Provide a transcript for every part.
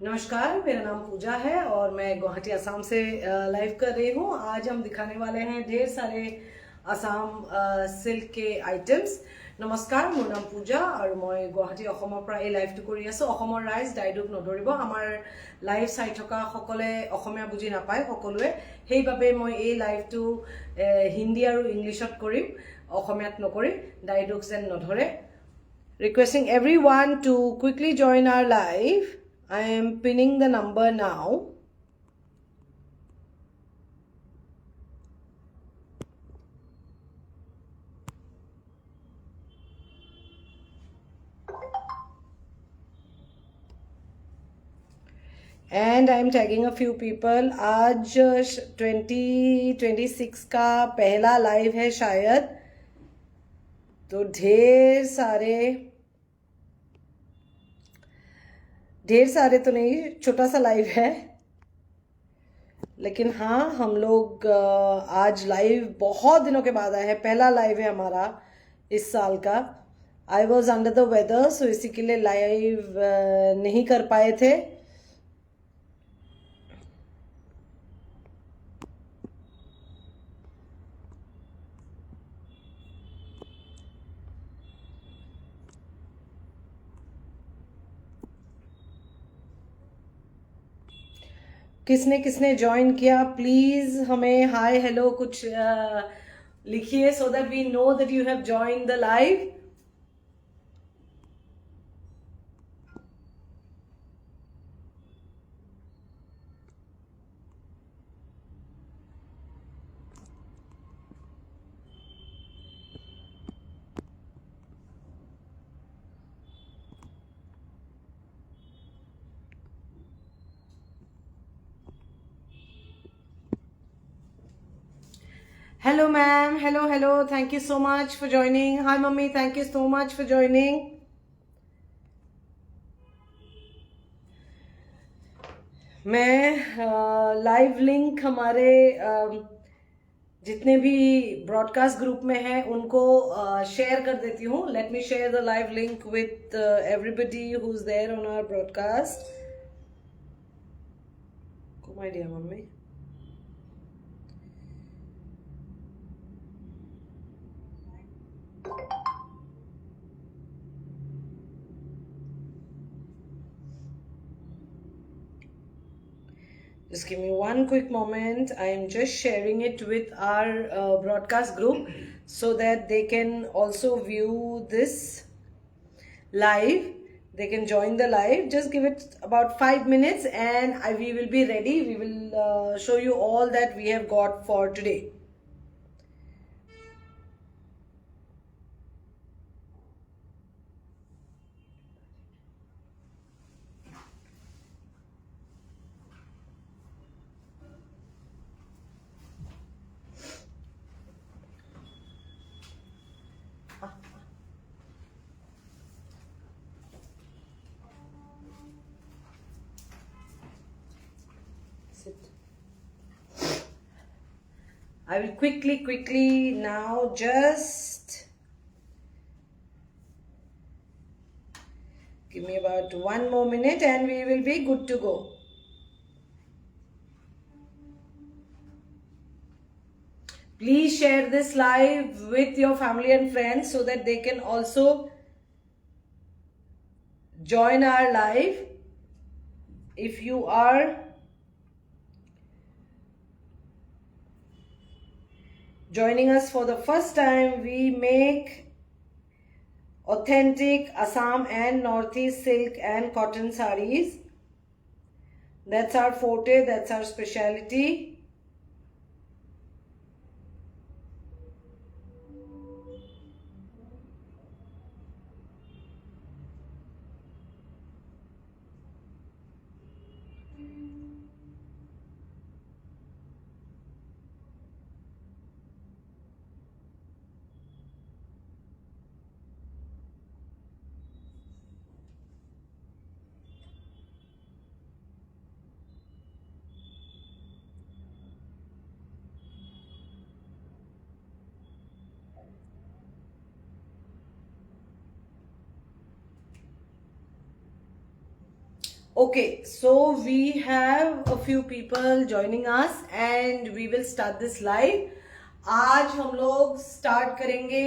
नमस्कार, मेरा नाम पूजा है और मैं गुवाहाटी असम से लाइव कर रही हूँ। आज हम दिखाने वाले हैं ढेर सारे असम सिल्क के आइटेम्स। नमस्कार, মোৰ নাম পূজা আৰু মই গুৱাহাটী অসমৰ পৰা এই লাইভটো কৰি আছোঁ। অসমৰ ৰাইজ দাইদুক নধৰিব, আমাৰ লাইভ চাই থকা সকলে অসমীয়া বুজি নাপায় সকলোৱে, সেইবাবে মই এই লাইভটো হিন্দী আৰু ইংলিছত কৰিম, অসমীয়াত নকৰি, দাইদুক যেন নধৰে। Requesting everyone to quickly join our live. I am pinning the number now. And I am tagging a few people. आज 2026 का पहला लाइव है शायद, तो ढेर सारे तो नहीं, छोटा सा लाइव है, लेकिन हाँ हम लोग आज लाइव बहुत दिनों के बाद आए हैं। पहला लाइव है हमारा इस साल का। I was under the weather, so इसी के लिए लाइव नहीं कर पाए थे। किसने किसने ज्वाइन किया, प्लीज हमें हाय हेलो कुछ लिखिए, so that we know that you have join the live. Hello ma'am, hello, thank you so much for joining. Hi mummy, thank you so much for joining. मैं लाइव लिंक हमारे जितने भी broadcast group में हैं उनको share कर देती हूँ। Let me share the live link with everybody who is there on our broadcast. My dear mummy, just give me one quick moment. I am just sharing it with our broadcast group so that they can also view this live. They can join the live. Just give it about 5 minutes and we will be ready. We will show you all that we have got for today. I will quickly now just give me about 1 more minute and we will be good to go. Please share this live with your family and friends so that they can also join our live. If you are joining us for the first time, we make authentic Assam and Northeast silk and cotton sarees. That's our forte, that's our specialty. Okay, so we have a few people joining us and we will start this live. आज हम लोग start करेंगे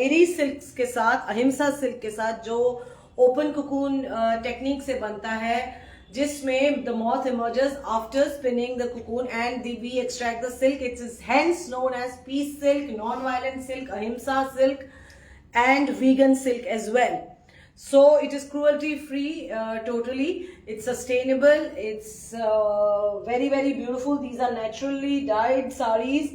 एरी silks के साथ, अहिंसा silk के साथ, जो ओपन कुकून टेक्निक से बनता है, जिसमें the moth emerges after spinning the cocoon and we extract the silk. It's hence known as peace silk, non violent silk, ahimsa silk and vegan silk as well. So it is cruelty free, totally. It's sustainable. It's very beautiful. These are naturally dyed sarees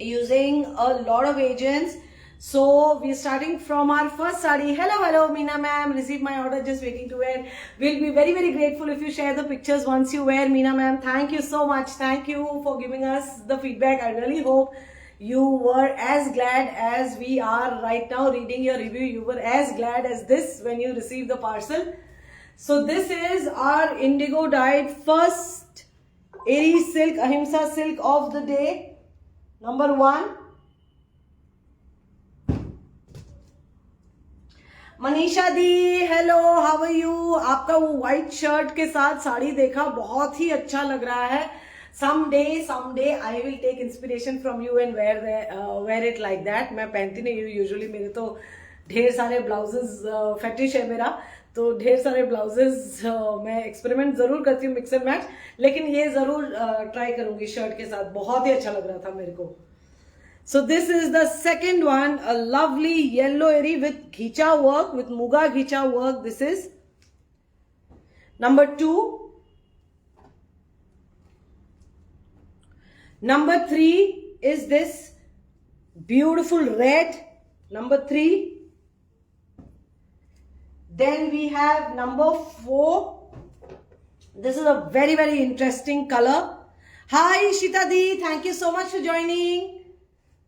using a lot of agents. So we're starting from our first saree. Hello Meena ma'am, received my order, just waiting to wear. We'll be very grateful if you share the pictures once you wear, Meena ma'am. Thank you so much. Thank you for giving us the feedback. I really hope you were as glad as we are right now reading your review. You were as glad as this when you received the parcel. So this is our indigo dyed first Eri silk, Ahimsa silk of the day, number 1. Manisha दी, hello, how are you? आपका वो white shirt के साथ साड़ी देखा, बहुत ही अच्छा लग रहा है. Someday I will take inspiration from you and wear it like that. मैं पहनती नहीं हूँ यूजुअली, मेरे तो ढेर सारे ब्लाउजेस फेटिश है मेरा, तो ढेर सारे ब्लाउजेस मैं एक्सपेरिमेंट जरूर करती हूँ, मिक्स एंड मैच, लेकिन ये जरूर ट्राई करूंगी शर्ट के साथ. बहुत ही अच्छा लग रहा था मेरे को. So this is the second one, a lovely yellow eri with ghicha work, with muga ghicha work. This is number 2. Number 3 is this beautiful red, number 3. Then we have number 4. This is a very interesting color. Hi Ishita Di, thank you so much for joining.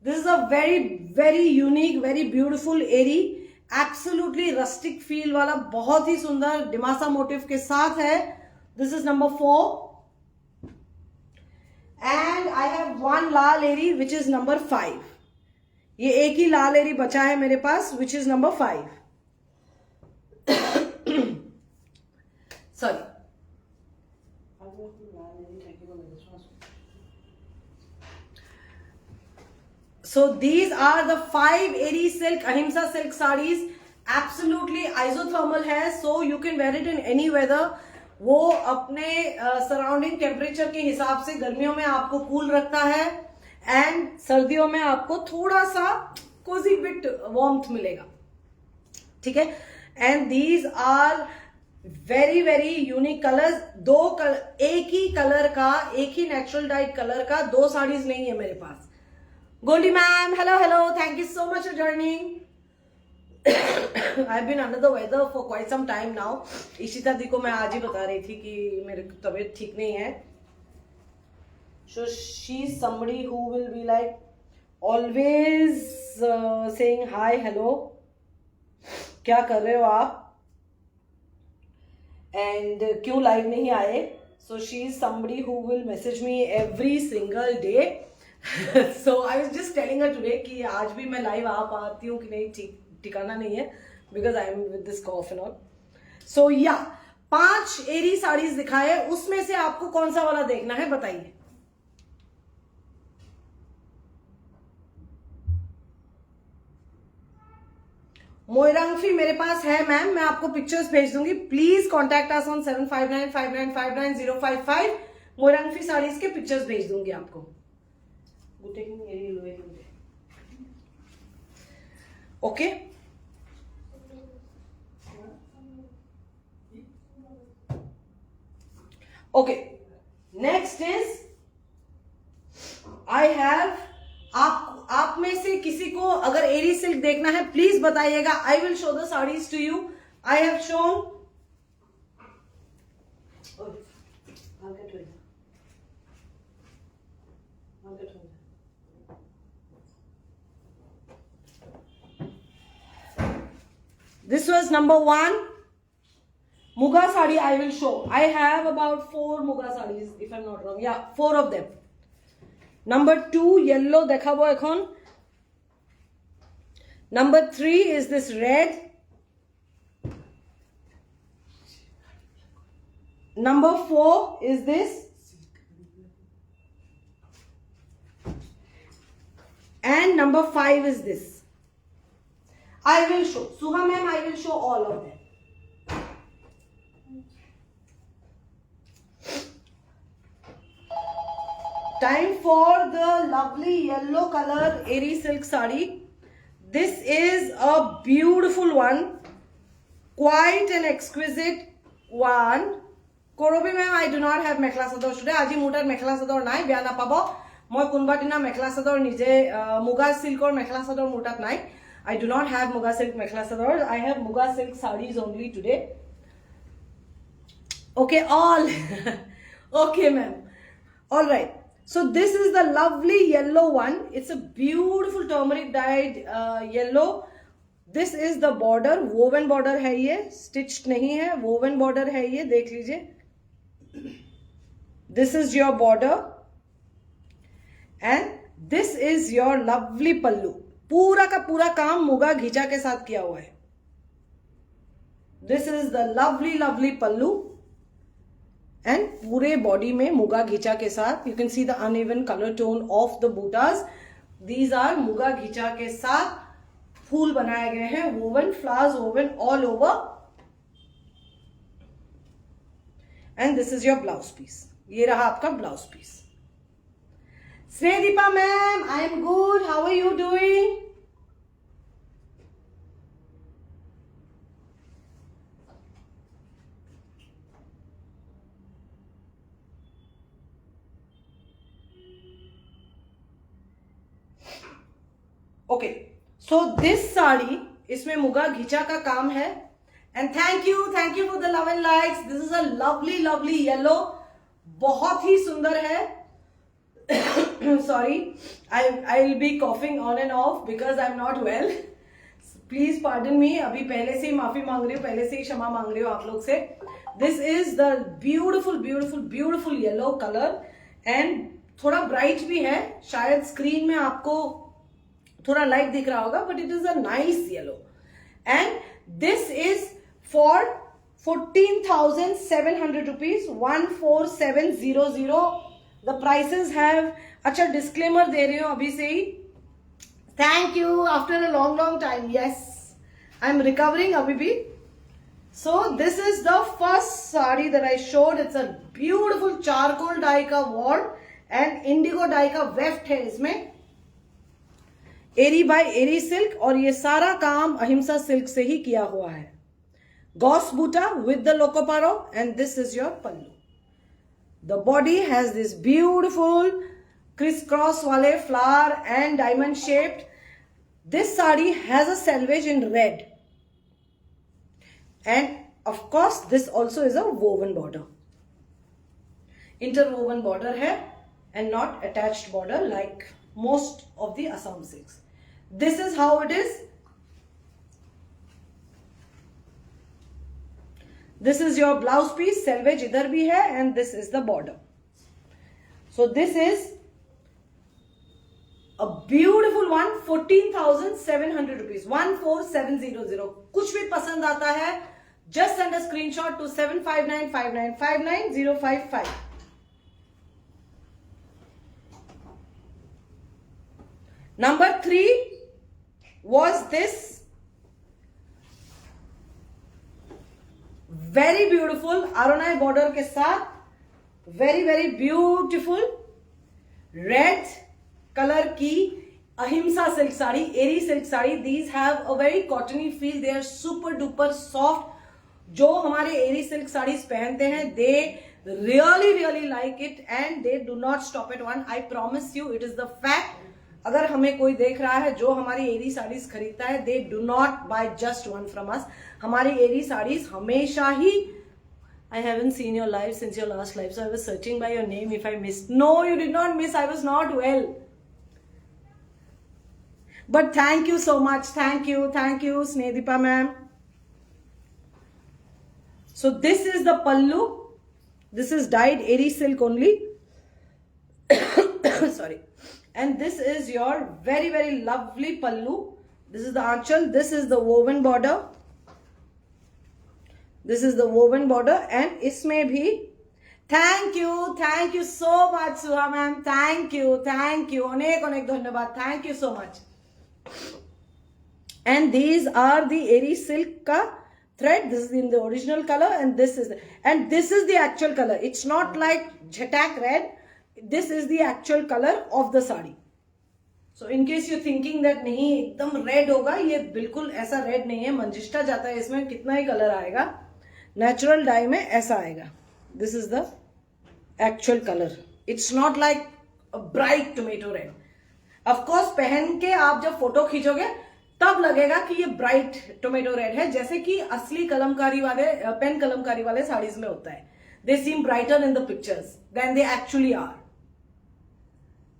This is a very unique, very beautiful eri. Absolutely rustic feel वाला, बहुत ही सुंदर Dimasa motive के साथ है. This is number 4. And I have one Lal eri which is number 5. ये एक ही लाल एरी बचा है मेरे पास, which is number 5. Sorry. So these are the 5 eri silk ahimsa silk sarees. Absolutely isothermal है, so you can wear it in any weather. वो अपने surrounding temperature के हिसाब से गर्मियों में आपको कूल रखता है एंड सर्दियों में आपको थोड़ा सा कोजी बिट वार्मथ मिलेगा. ठीक है. And these are very unique colours. एक ही कलर का, एक ही नेचुरल डाइड कलर का 2 साड़ीज नहीं है मेरे पास. Goldie ma'am, hello, thank you so much for joining. I've been under the weather for quite some time now. Ishita di को मैं आज ही बता रही थी कि मेरी तबीयत ठीक नहीं है. So she's somebody who will be like always saying hi, hello. क्या कर रहे हो आप? And क्यों लाइव नहीं आए? So she's somebody who will message me every single day. So I was just telling her today कि आज भी मैं लाइव आ पाती हूँ कि नहीं, ठीक ठिकाना नहीं है, because I am with this cough and all. So yeah 5 एरी साड़ीज दिखाए, उसमें से आपको कौन सा वाला देखना है बताइए. मोइरांगफी मेरे पास है मैम, मैं आपको पिक्चर्स भेज दूंगी. Please contact us on 7595959055. Moirangphi saris के पिक्चर्स भेज दूंगी आपको. Okay. Okay, next is I have, आप में से किसी को अगर एरी सिल्क देखना है प्लीज बताइएगा. I will show the saris to you. I have shown. This was number 1. Muga sari I will show. I have about 4 Muga sarees if I'm not wrong. Yeah, 4 of them. Number 2 yellow dekhabo ekhon. Number 3 is this red. Number 4 is this. And number 5 is this. I will show. Suha ma'am, I will show all of them. Time for the lovely yellow color Eri silk sari. This is a beautiful one. Quite an exquisite one. Korobi ma'am, I do not have mekhla sador today. Aji mutar mekhla sador nai, beya na pabo. Moi kunba dina mekhla sador nije muga silk or mekhla sador mutat nai. I do not have muga silk mekhla sador. I have muga silk sarees only today. Okay, all. Okay, ma'am. All right. So this is the lovely yellow one. It's a beautiful turmeric dyed yellow. This is the border. Woven border है ये. Stitched नहीं है. Woven border है ये. देख लीजिए. This is your border. And this is your lovely pallu. पूरा का पूरा काम मुगा घिचा के साथ किया हुआ है. This is the lovely lovely pallu. And पूरे बॉडी में मुगा घिचा के साथ. You can see the uneven color tone of the buttas. These are muga घिचा के साथ फूल बनाए गए हैं. Woven flowers woven all over. And this is your blouse piece. ये रहा आपका blouse piece. Sneha ma'am, I am good. How are you doing? Okay, so this sari, इसमें मुगा घिचा का काम है. And thank you for the love and likes. This is a lovely yellow. बहुत ही सुंदर है. Sorry, I'll be coughing on and off because I'm not well. Please pardon me. अभी पहले से ही माफी मांग रही हूँ, पहले से ही क्षमा मांग रही हूँ आप लोग से. This is the beautiful yellow color and थोड़ा bright भी है. शायद स्क्रीन में आपको थोड़ा लाइट दिख रहा होगा, but it is a nice yellow. And this is for 14,700 rupees. 14700. The prices have. अच्छा disclaimer दे रही हूँ अभी से ही. Thank you after a long time. Yes, I'm recovering अभी भी. So this is the first sari that I showed. It's a beautiful charcoal dye का word and indigo dye का weft है इसमें. एरी बाय एरी सिल्क और ये सारा काम अहिंसा सिल्क से ही किया हुआ है. गॉस बूटा विद द लोकोपारो and this is your pallu. The body has this beautiful criss cross वाले flower and diamond shaped. This sari has a selvedge in red and of course this also is a woven border. Interwoven border है and not attached border like most of the Assam silks. This is how it is. This is your blouse piece. Selvage idhar bhi hai and this is the border. So this is a beautiful one. 14,700 rupees. 14700. कुछ भी पसंद आता है just send a screenshot to 7595959055. Number 3 was this very beautiful Aronai border के साथ very beautiful red color की ahimsa silk sari, eri silk sari. These have a very cottony feel. They are super duper soft. जो हमारे एरी silk saris पहनते हैं they really like it and they do not stop at one. I promise you, it is the fact. अगर हमें कोई देख रहा है जो हमारी एरी साड़ीज खरीदता है, they do not by just one from us. हमारी एरी साड़ीज हमेशा ही. I haven't seen your live since your last live, so I was searching by your name if I missed. No, you did not miss. I was not well. But thank you so much. Thank you, Sneha ma'am. So this is the pallu. This is dyed eri silk only. Sorry. And this is your very lovely pallu. This is the aanchal. This is the woven border. This is the woven border and इसमें भी thank you so much Suha ma'am, thank you अनेक अनेक धन्यवाद, thank you so much. And these are the eri silk का thread. This is in the original color and this is the actual color. It's not like jhatak red. This is the actual color of the sari. So in case you're thinking that नहीं एकदम red होगा, ये बिल्कुल ऐसा red नहीं है, मंजिष्ठा जाता है इसमें, कितना ही कलर आएगा, नेचुरल डाई में ऐसा आएगा। This is the actual color. It's not like a bright tomato red. Of course पहन के आप जब फोटो खींचोगे तब लगेगा कि ये ब्राइट टोमेटो रेड है, जैसे कि असली कलमकारी वाले पेन कलमकारी वाले साड़ीज में होता है। They seem brighter in the pictures than they actually are.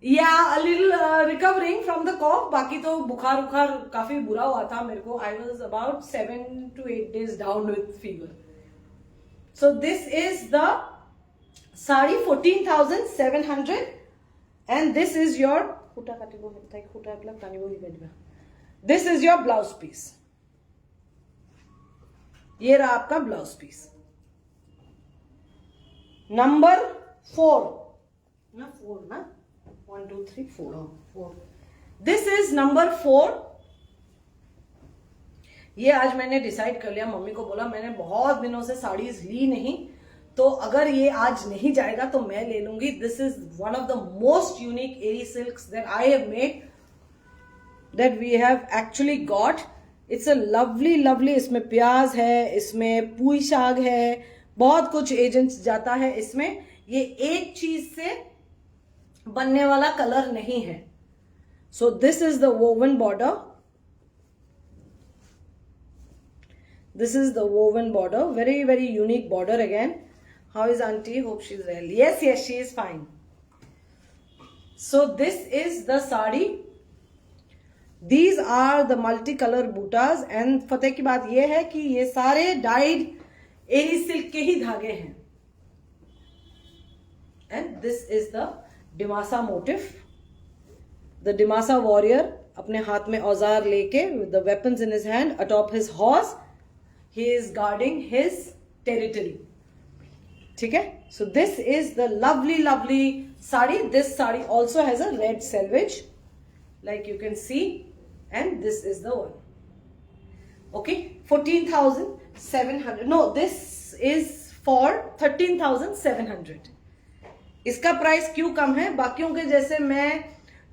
Yeah a little recovering from the cough, बाकी तो बुखार उखार काफी बुरा हुआ था मेरे को। I was about 7 to 8 days down with fever. So this is the sari 14,700 and this is your खुटा काटिबो खुटा काटिबो ही। This is your blouse piece, ये रहा आपका ब्लाउज पीस नंबर 4 ना 1 2 3 4। This is number 4। ये आज मैंने डिसाइड कर लिया, मम्मी को बोला, मैंने बहुत दिनों से साड़ीज ली नहीं, तो अगर ये आज नहीं जाएगा तो मैं ले लूंगी। This is one of the most unique eri silks that I have made, that we have actually got. It's a lovely इसमें प्याज है, इसमें पुई शाग है, बहुत कुछ एजेंट्स जाता है इसमें। ये एक चीज से बनने वाला कलर नहीं है। So this is the woven border. This is the woven border, very unique border again. How is auntie? Hope she's well. Yes, she is fine. So this is the sari. These are the multicolor bootas and फतेह की बात यह है कि ये सारे dyed एरी silk के ही धागे हैं। And this is the Dimasa motif. The Dimasa warrior अपने हाथ में औजार लेके with the weapons in his hand atop his horse, he is guarding his territory. ठीक है? So this is the lovely sari. This sari also has a red selvage, like you can see. And this is the one. Okay, 14,700. No, this is for 13,700. इसका price क्यों कम है? बाकियों के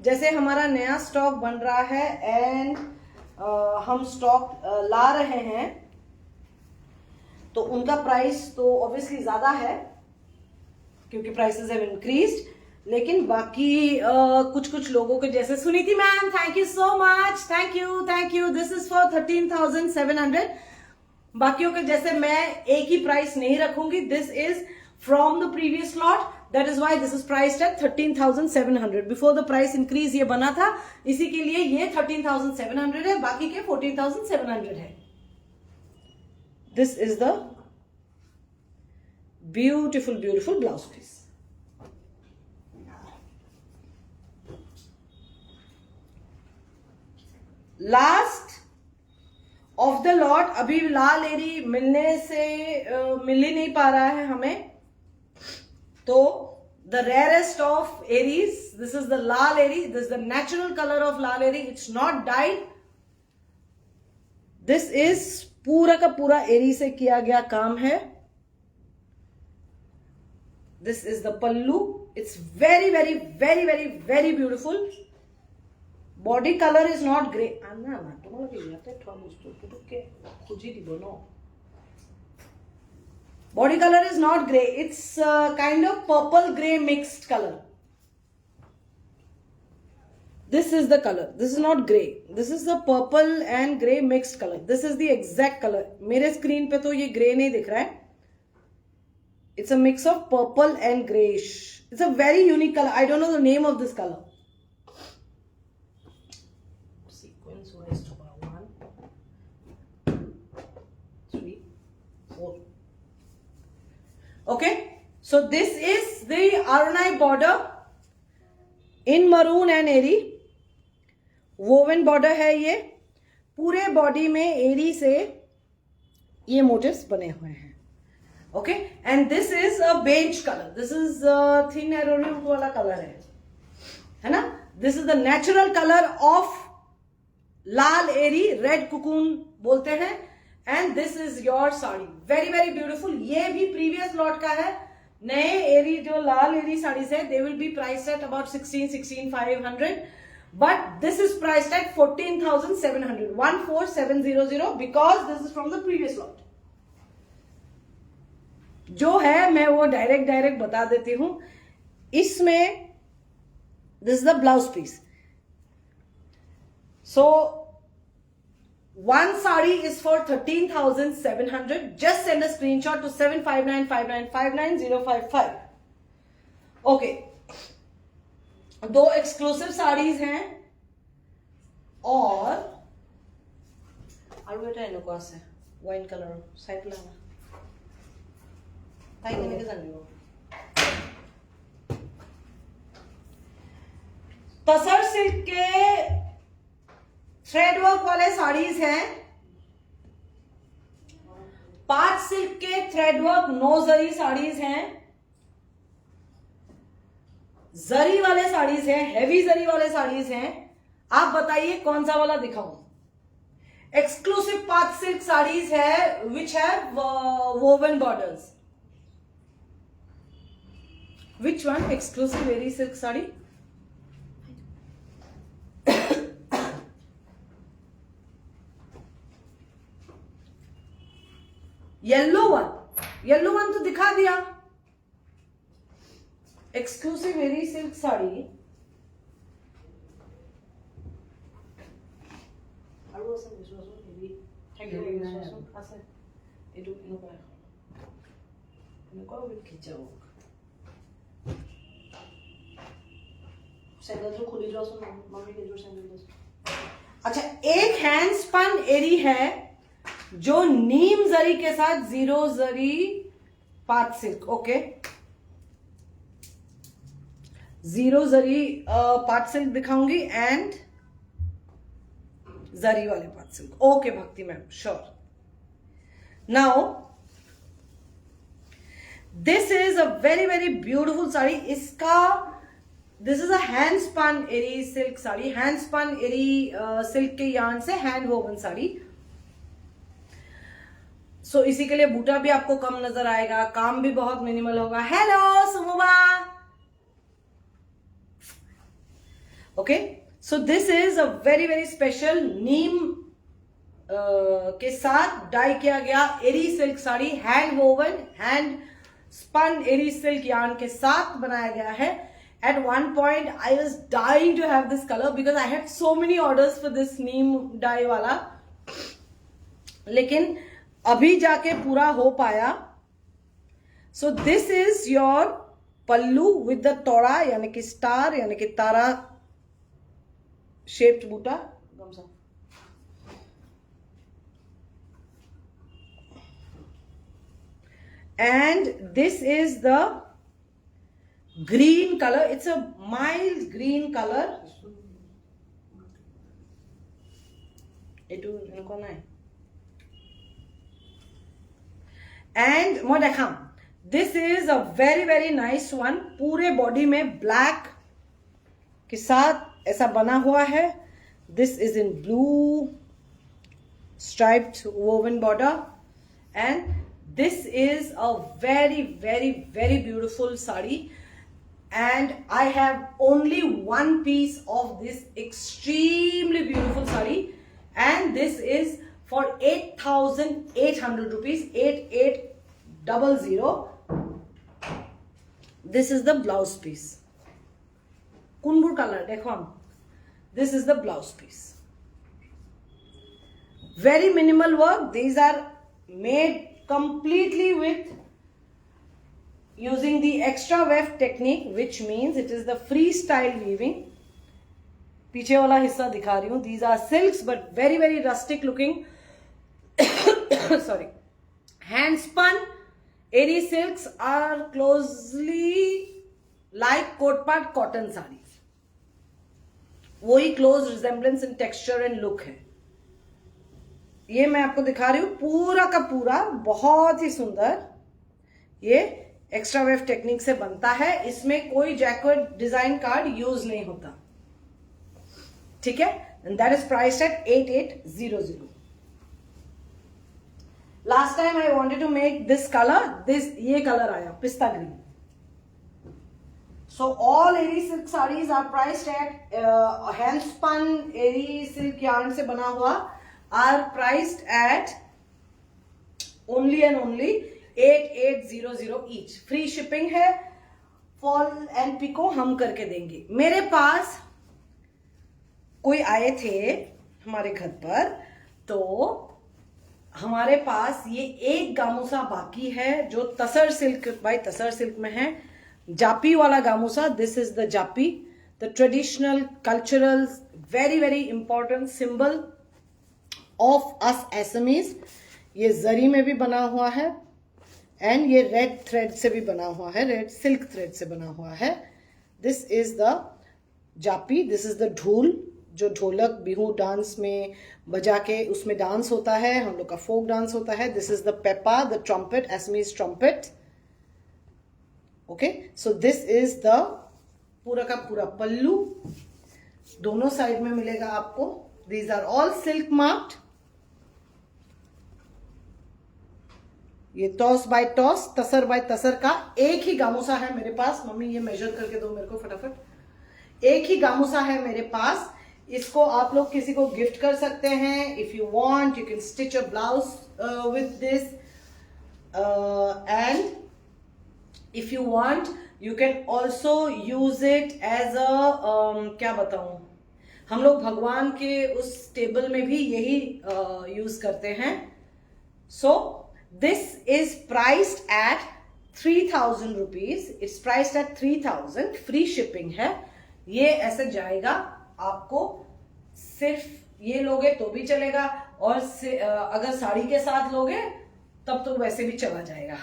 जैसे हमारा नया स्टॉक बन रहा है एंड हम स्टॉक ला रहे हैं, तो उनका प्राइस तो ऑब्वियसली ज्यादा है क्योंकि प्राइसेस हैव इंक्रीज्ड। लेकिन बाकी कुछ लोगों के जैसे Suniti ma'am, thank you so much, thank you. This is for 13,700। बाकियों के जैसे मैं एक ही प्राइस नहीं रखूंगी। This is from the previous lot, that is why this is priced eight 13,700। Before the price increase ये बना था, इसी के लिए ये 13,700 है, बाकी के 14,700 है। This is the beautiful blouse piece. Last of the lot. अभी लाल एरी मिल ही नहीं पा रहा है हमें, तो the rarest of eris, this is the lal eri. This is the natural colour of lal eri, it's not dyed. This is पूरा का पूरा एरी से किया गया काम है। This is the pallu, it's very beautiful. Body colour is not grey. Body colour is not grey, it's kind of purple grey mixed colour. This is the colour, this is not grey, this is the purple and grey mixed colour. This is the exact colour. मेरे screen पे तो ये grey नहीं दिख रहा है, it's a mix of purple and greyish. It's a very unique colour. I don't know the name of this colour. Okay, so this is the Arunai border in maroon and eri. woven border है ये। पूरे body में एरी से ये motives बने हुए हैं. Okay, and this is a beige colour. This is thin एरोनियम वाला कलर है ना. This is the natural colour of lal Eri, red cocoon बोलते हैं. And this is your sari, very very beautiful. ये भी प्रीवियस लॉट का है. नए एरी जो लाल एरी साड़ीज है, they will be price at about 16,500, but this is priced at 14,700, 14,700, because this is from the previous lot. जो है मैं वो डायरेक्ट बता देती हूं. इसमें this is the blouse piece. So one sari is for 13,700. Just send a screenshot to 7595959055. Okay. दो exclusive saris हैं और बेटा इनको से वाइन कलर साइड लाना ताई के लेके जाने वो तसर सिल्क के थ्रेड वर्क वाले साड़ीज हैं. पांच सिल्क के थ्रेड वर्क 9 जरी साड़ीज हैं. जरी वाले साड़ीज हैं, हेवी जरी वाले साड़ीज हैं. आप बताइए कौन सा वाला दिखाऊं. एक्सक्लूसिव पांच सिल्क साड़ीज है which have woven borders. Which one? Exclusive very silk sari. Yellow one तो दिखा दिया. एक्सक्लूसिव वेरी सिल्क साड़ी আৰু আছে বিশ্বসন হেভি থাকিব বিশ্বসন আছে. এইটো এনেকুৱা খিচাব सैंडल खुली जो मम्मी के जो सैंडल. अच्छा, एक हैंड स्पन एरी है जो नीम जरी के साथ 0 जरी पात सिल्क. ओके, 0 जरी पात सिल्क दिखाऊंगी एंड जरी वाले pat silk. Okay Bhakti ma'am, sure. Now this is a very very beautiful sari. इसका this is a hand spun eri silk sari. Hand spun eri silk के यार्न से हैंड वोवन साड़ी. सो इसी के लिए बूटा भी आपको कम नजर आएगा, काम भी बहुत मिनिमल होगा. Hello Sumuba. Okay, so this is a very very special नीम के साथ डाई किया गया Eri silk sari. Hand woven, hand spun एरी सिल्क यार्न के साथ बनाया गया है. At one point, I was dying to have this color because I had so many orders for this neem dye वाला. लेकिन अभी जाके पूरा हो पाया. So this is your pallu with the तोड़ा यानी कि स्टार यानी कि तारा shaped Buta. And this is the green color. It's a mild green color. And मैं देखा, this is a very very nice one. पूरे बॉडी में ब्लैक के साथ ऐसा बना हुआ है. This is in blue striped woven border, and this is a very very very beautiful sari. And I have only one piece of this extremely beautiful sari, and this is for 8,800 rupees, 8800. This is the blouse piece. Kunbur color, dekho. This is the blouse piece. Very minimal work. These are made completely with using the extra weft technique, which means it is the freestyle weaving. पीछे वाला हिस्सा दिखा रही हूँ. These are silks but very very rustic looking. Sorry. Hand spun eri silks are closely like coat part cotton sarees. वही close resemblance in texture and look है. ये मैं आपको दिखा रही हूँ पूरा का पूरा, बहुत ही सुंदर। ये एक्स्ट्रा वेव टेक्निक से बनता है, इसमें कोई जैकेट डिजाइन कार्ड यूज नहीं होता, ठीक है। And that is priced at 8800। Last time I wanted to make this colour, ये कलर आया पिस्ता green. So all eri silk saris are priced at hand spun eri silk yarn से बना हुआ are priced at only and only 8800 each. Free shipping है, fall and picot हम करके देंगे। मेरे पास कोई आए थे हमारे घर पर, तो हमारे पास ये एक गामूसा बाकी है जो tussar silk by tussar silk में है, जापी वाला gamusa. This is the japi, the traditional cultural very very important symbol of us Assamese. ये जरी में भी बना हुआ है एंड ये रेड थ्रेड से भी बना हुआ है, रेड सिल्क थ्रेड से बना हुआ है। This is the japi, this is the dhol, जो ढोलक बिहू डांस में बजा के उसमें डांस होता है, हम लोग का फोक डांस होता है। This is the pepa, the trumpet, Assamese trumpet. Okay, so this is the पूरा का पूरा पल्लू, दोनों साइड में मिलेगा आपको। These are all silk marked. ये टॉस बाय टॉस, तसर बाय तसर का एक ही गामूसा है मेरे पास। मम्मी ये मेजर करके दो मेरे को फटाफट। एक ही गामूसा है मेरे पास, इसको आप लोग किसी को गिफ्ट कर सकते हैं। If you want you can stitch a blouse with this, and if you want you can also use it as a क्या बताऊं, हम लोग भगवान के उस टेबल में भी यही यूज करते हैं। सो this is priced eight 3000 rupees. It's priced eight 3000, free shipping है। ये ऐसे जाएगा आपको, सिर्फ ये लोगे तो भी चलेगा, और अगर साड़ी के साथ लोगे तब तो वैसे भी चला जाएगा।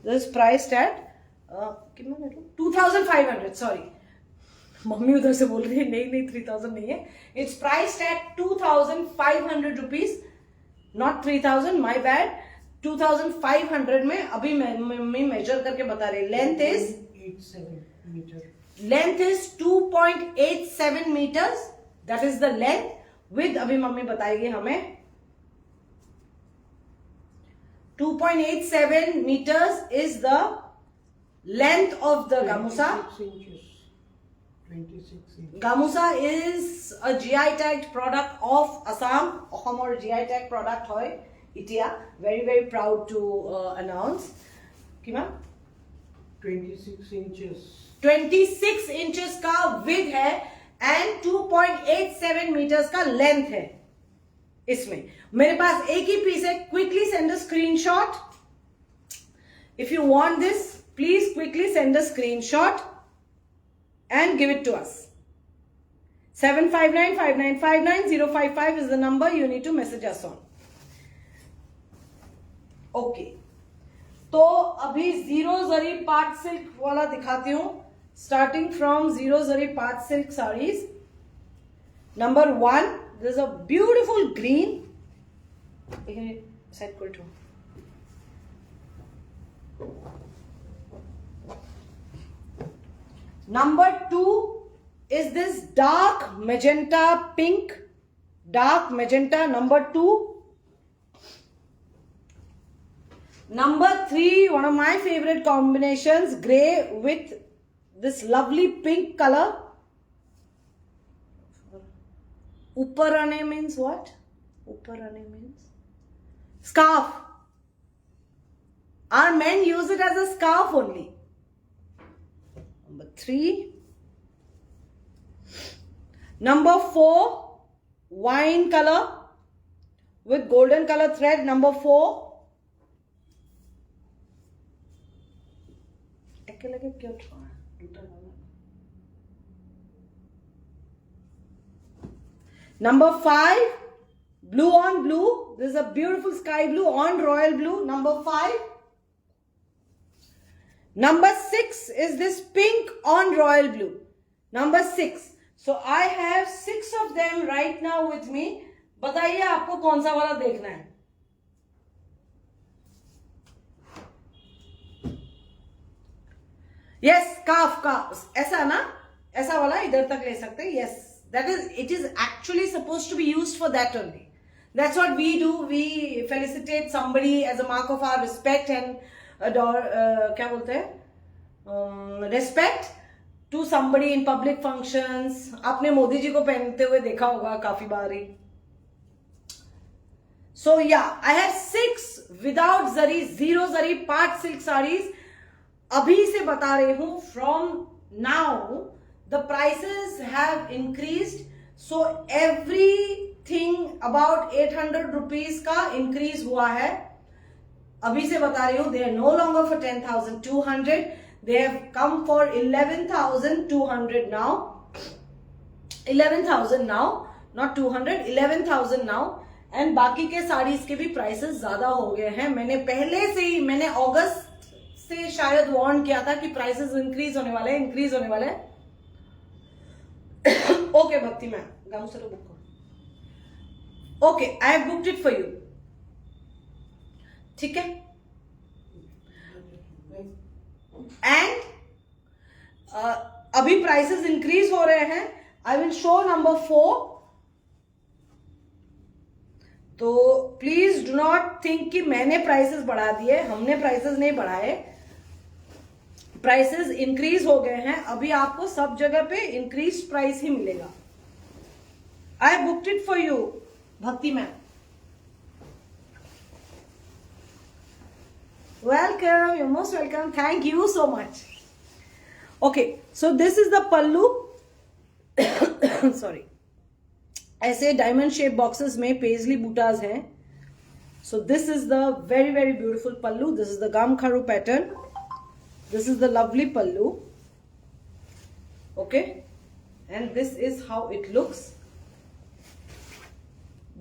This priced at कितना 2500, सॉरी मम्मी उधर से बोल रही है नहीं 3000 नहीं है। It's priced at 2500 rupees, not 3000, my bad. 2500 में अभी मम्मी मेजर करके बता रही। Length is 2.87 metres, that is the length. With अभी मम्मी बताएगी हमें। 2.87 meters is the length of the gamusa. 26 inches. Gamusa is a GI tagged product of Assam. Assam or GI tagged product hoy. Itia, very very proud to announce. Kima? 26 inches. 26 inches का width है and 2.87 meters का length है। इसमें मेरे पास एक ही piece है। Quickly send a screenshot if you want this, please quickly send a screenshot and give it to us. 7595959055 is the number you need to message us on. Okay, तो अभी जीरो जरी पार्ट सिल्क वाला दिखाती हूं, starting from zero zari pat silk saris. Number 1, there's a beautiful green. Set go to. Number 2 is this dark magenta pink, dark magenta, number 2. Number 3, one of my favorite combinations, gray with this lovely pink color. Upparane means what? Upparane means scarf. Our men use it as a scarf only. Number 3. Number 4, wine color with golden color thread. Number 4. लगे क्यों Number 5, blue on blue. This is a beautiful sky blue on royal blue. Number 5. Number 6 is this pink on royal blue. Number 6. So I have 6 of them right now with me. बताइए आपको कौन सा वाला देखना है। Yes, काफ ऐसा ना, ऐसा वाला इधर तक ले सकते हैं। Yes, that is, it is actually suppose to be used for that only. That's what we do, we felicitate somebody as a mark of our respect and क्या बोलते हैं, respect to somebody in public functions. आपने मोदी जी को पहनते हुए देखा होगा काफी बार ही। So yeah, I have 6 without zari, 0 zari pat silk saris अभी से बता रही हूं। From now the prices have increased, so everything about 800 rupees का इंक्रीज हुआ है। अभी से बता रही हूं, they are no longer for 10,200, they have come for 11,200 now, 11,000 now, not 200, 11,000 now। And बाकी के साड़ीज के भी प्राइसेस ज्यादा हो गए हैं। मैंने पहले से ही, मैंने अगस्त से शायद वार्न किया था कि प्राइसेस इंक्रीज होने वाले हैं, इंक्रीज होने वाले हैं। ओके भक्ति मैम, गाँव से बुक करो। Okay, I have booked it for you, ठीक है। एंड अभी प्राइसेस इंक्रीज हो रहे हैं। आई विल शो नंबर 4। तो प्लीज डू नॉट थिंक कि मैंने प्राइसेस बढ़ा दिए, हमने प्राइसेस नहीं बढ़ाए, प्राइसेस इंक्रीज हो गए हैं। अभी आपको सब जगह पे इंक्रीज प्राइस ही मिलेगा। आई बुक्ड इट फॉर यू भक्ति ma'am. Welcome, you're most welcome. Thank you so much. Okay, so this is the pallu. Sorry. ऐसे डायमंड शेप बॉक्सेस में पेजली बूटाज हैं। So this is the very very beautiful pallu. This is the gam kharu pattern. This is the lovely pallu. Okay, and this is how it looks.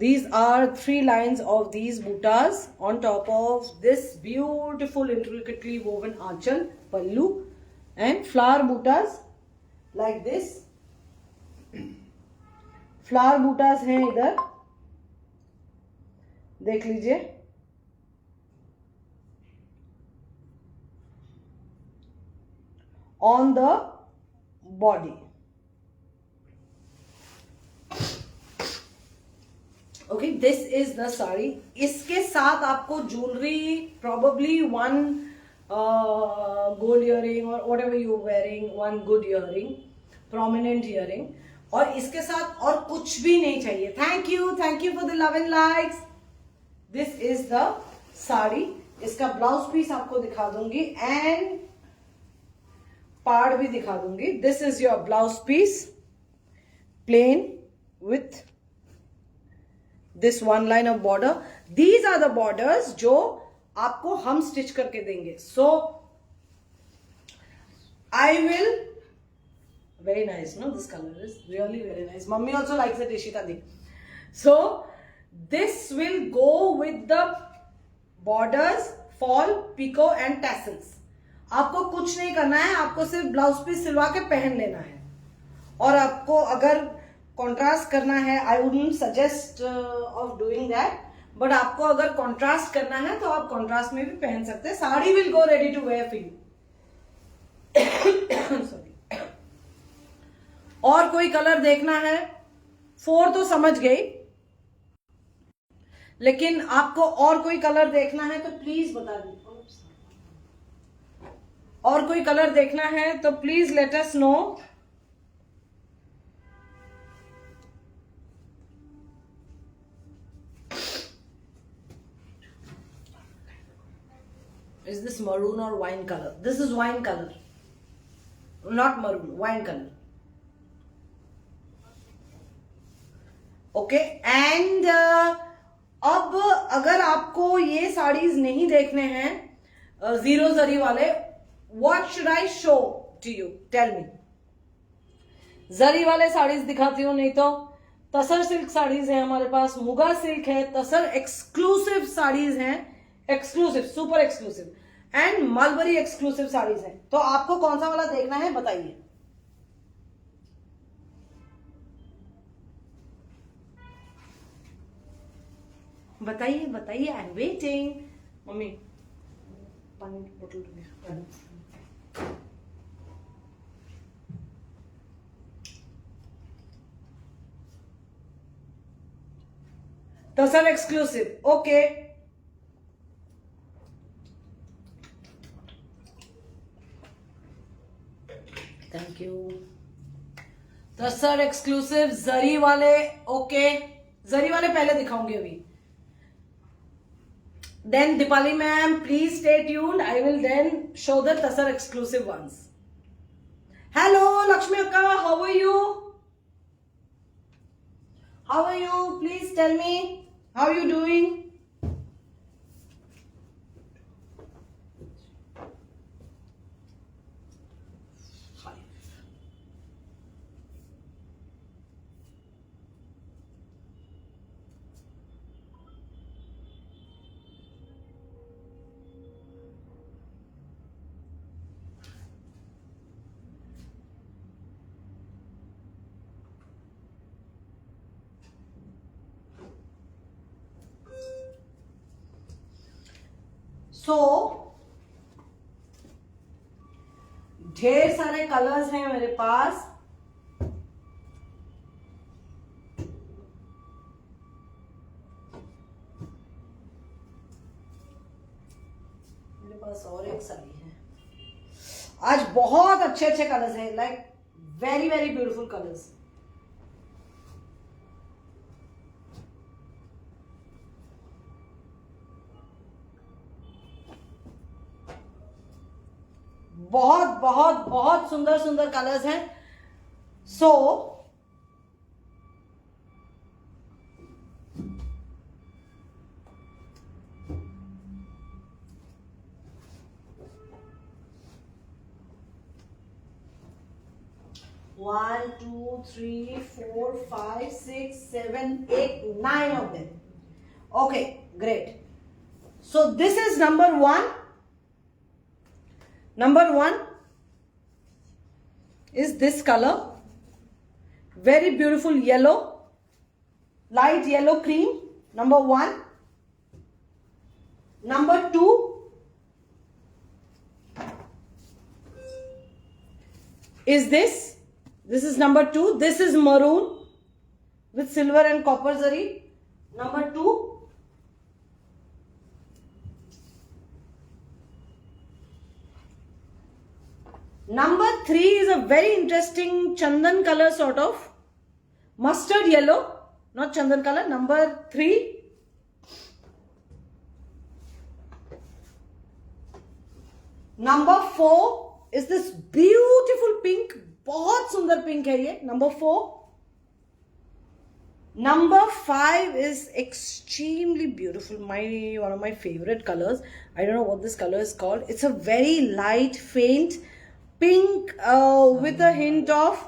These are 3 lines of these buttas on top of this beautiful intricately woven aanchal pallu, and flower buttas like this. Flower buttas हैं इधर, देख लीजिए। On the body. Okay, this is the sari. इसके साथ आपको jewellery, probably 1 gold earring और what ever you wearing, 1 good earring, prominent earring, और इसके साथ और कुछ भी नहीं चाहिए। Thank you for the love and likes. This is the sari. इसका ब्लाउज पीस आपको दिखा दूंगी एंड पाड़ भी दिखा दूंगी। This is your blouse piece, plain with this 1 line of border. These are the borders जो आपको हम स्टिच करके देंगे। So I will, very nice, no? This color is really very nice. Mummy also likes it, Ishita di. So this will go with the borders, fall, picot and tassels. आपको कुछ नहीं करना है, आपको सिर्फ ब्लाउज पीस सिलवा के पहन लेना है। और आपको अगर कॉन्ट्रास्ट करना है, I wouldn't suggest of doing that, but आपको अगर कॉन्ट्रास्ट करना है तो आप कॉन्ट्रास्ट में भी पहन सकते हैं। Sari will go ready to wear for you. Sorry. और कोई कलर देखना है? 4 तो समझ गई, लेकिन आपको और कोई कलर देखना है तो प्लीज बता दीजिए। और कोई कलर देखना है तो please let us know. Is this maroon or wine color? This is wine color, not maroon, wine color. Okay, and अब अगर आपको ये साड़ीज नहीं देखने हैं 0 जरी वाले, what should I show to you? Tell me. जरी वाले साड़ीज दिखाती हूँ, नहीं तो तसर सिल्क साड़ीज है हमारे पास, मुगा सिल्क है, तसर एक्सक्लूसिव साड़ीज हैं, exclusive, super exclusive, and mulberry exclusive saris हैं। तो आपको कौन सा वाला देखना है बताइए। बताइए बताइए, आई एम वेटिंग। मम्मी पानी की बोतल दो। Tussar exclusive, okay. Thank you. Tussar exclusive zari वाले, ओके। जरी वाले पहले दिखाऊंगी अभी। Then Dipali ma'am please stay tuned, I will then show the tussar exclusive ones. Hello Lakshmi akka, how are you? How are you? Please tell me how are you doing? So ढेर सारे colours हैं मेरे पास। मेरे पास और एक साड़ी है। आज बहुत अच्छे अच्छे कलर्स हैं, like very very beautiful colours. बहुत बहुत बहुत सुंदर सुंदर कलर्स हैं। So one two three four five six seven eight nine of them. Okay great. So this is number one. Number one is this color, very beautiful yellow, light yellow cream, number one. Number two is this is number two. This is maroon with silver and copper zari, number two. Number three is a very interesting chandan color, sort of mustard yellow, not chandan color. Number three. Number four is this beautiful pink, बहुत सुंदर pink है ये, number four. Number five is extremely beautiful, one of my favorite colors. I don't know what this color is called. It's a very light, faint pink with a hint of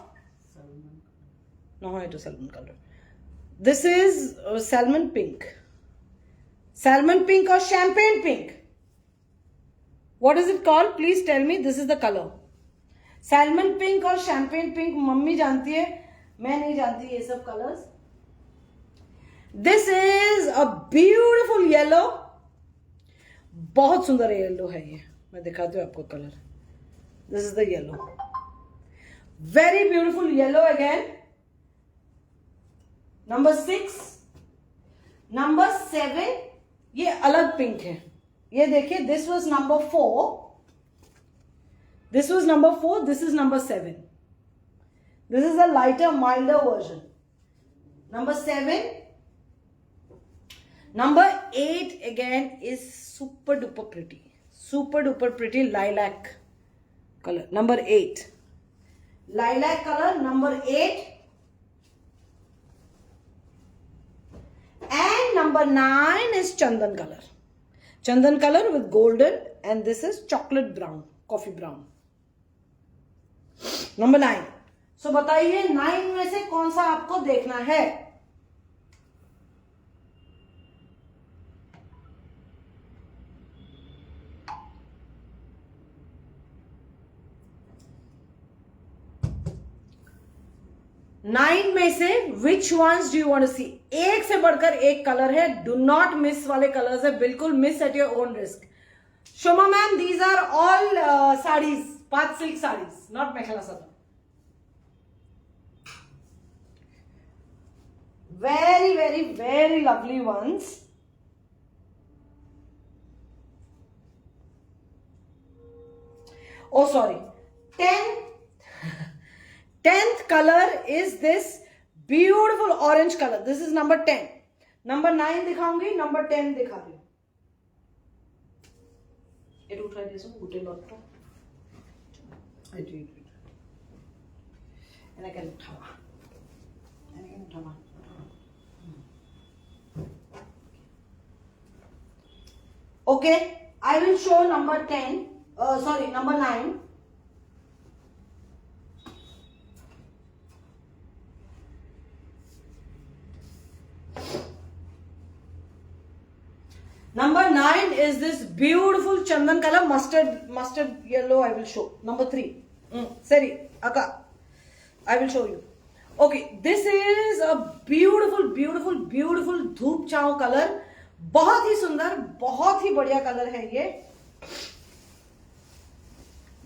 no, it is salmon color. This is salmon pink or champagne pink. What is it called? Please tell me. This is the color. Salmon pink और champagne pink mummy जानती है, मैं नहीं जानती ये सब colors. This is a beautiful yellow. बहुत सुंदर येलो है ये, मैं दिखाती हूँ आपको colour. This is the yellow. Very beautiful yellow again. Number 6. Number 7. ये अलग पिंक है। ये देखिए, this was number 4. This was number 4. This is number 7. This is a lighter, milder version. Number 7. Number 8 again is super duper pretty. Super duper pretty lilac color. Number 8. Lilac color, number 8. And number 9 is chandan color. Chandan color with golden, and this is chocolate brown, coffee brown. Number 9. So बताइए 9 में से कौन सा आपको देखना है? 9 में से which ones do you want to see? एक से बढ़कर एक कलर है, डू नॉट मिस वाले कलर्स है, बिल्कुल miss at your own risk. Shoma ma'am, these are all saris, पांच सिल्क साड़ीज, नॉट मेखला सादर. Very, very, very lovely ones. Oh, sorry. 10th color is this beautiful orange color. This is number 10. Number 9 दिखाऊंगी, number 10 दिखा रही हूँ. ये उठा दिया गुटे लॉट को. एना क्या उठावा. Okay, I will show number 10. Sorry, number 9. Number 9 is this beautiful chandan color, mustard yellow. I will show. Number 3. Sorry, Akka. I will show you. Okay, this is a beautiful, beautiful, beautiful धूप चाव color. बहुत ही सुंदर, बहुत ही बढ़िया colour है ये.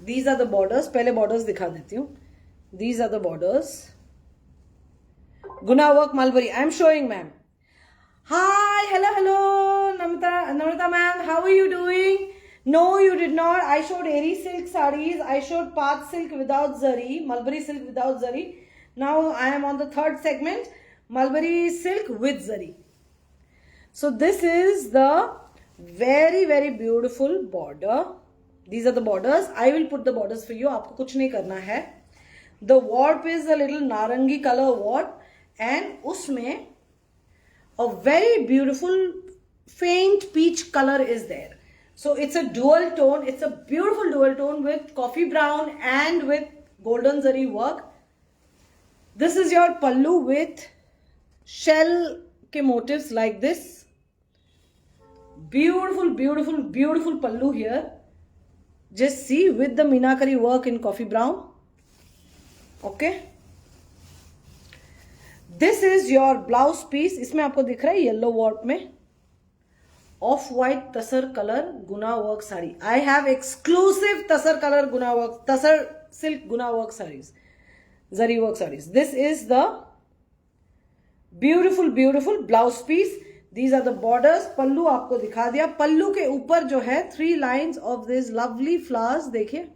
These are the borders. पहले borders दिखा देती हूँ. These are the borders. Guna work Mulberry. I am showing, ma'am. Hi, hello, Namrata ma'am. How are you doing? No, you did not. I showed Eri silk sarees. I showed Path silk without zari, Mulberry silk without zari. Now I am on the third segment, Mulberry silk with zari. So this is the very, very beautiful border. These are the borders. I will put the borders for you. आपको कुछ नहीं करना है. The warp is a little narangi color warp, and उसमें a very beautiful faint peach color is there. So it's a dual tone. It's a beautiful dual tone with coffee brown and with golden zari work. This is your pallu with shell ke motifs like this. Beautiful, beautiful, beautiful pallu here. Just see with the meenakari work in coffee brown. Okay. This is your blouse piece. इसमें आपको दिख रहा है yellow work में off white tussar colour guna work sari. I have exclusive tussar colour guna work, tussar silk guna work saris, zari work saris. This is the beautiful, beautiful blouse piece. These are the borders. पल्लू आपको दिखा दिया. पल्लू के ऊपर जो है 3 lines of these lovely flowers. देखिए,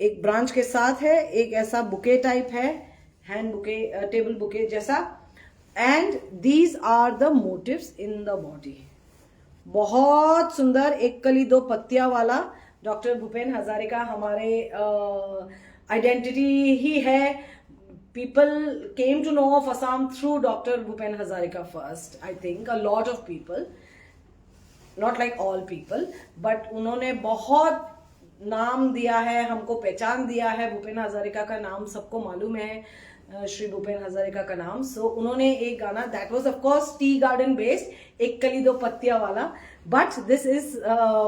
एक ब्रांच के साथ है, एक ऐसा बुके टाइप है, हैंड बुके, टेबल बुके जैसा. And these are the motifs in the body. बहुत सुंदर, एक कली दो पत्तियां वाला. डॉक्टर भूपेन हजारिका हमारे आइडेंटिटी ही है. People came to know of Assam through Dr. Bhupen Hazarika first. I think a lot of people, not like all people, but उन्होंने बहुत नाम दिया है, हमको पहचान दिया है. भूपेन हजारिका का नाम सबको मालूम है, श्री भूपेन हजारिका का नाम. सो उन्होंने एक गाना, that was of course tea garden based, एक कली दो पत्तियां वाला. But this is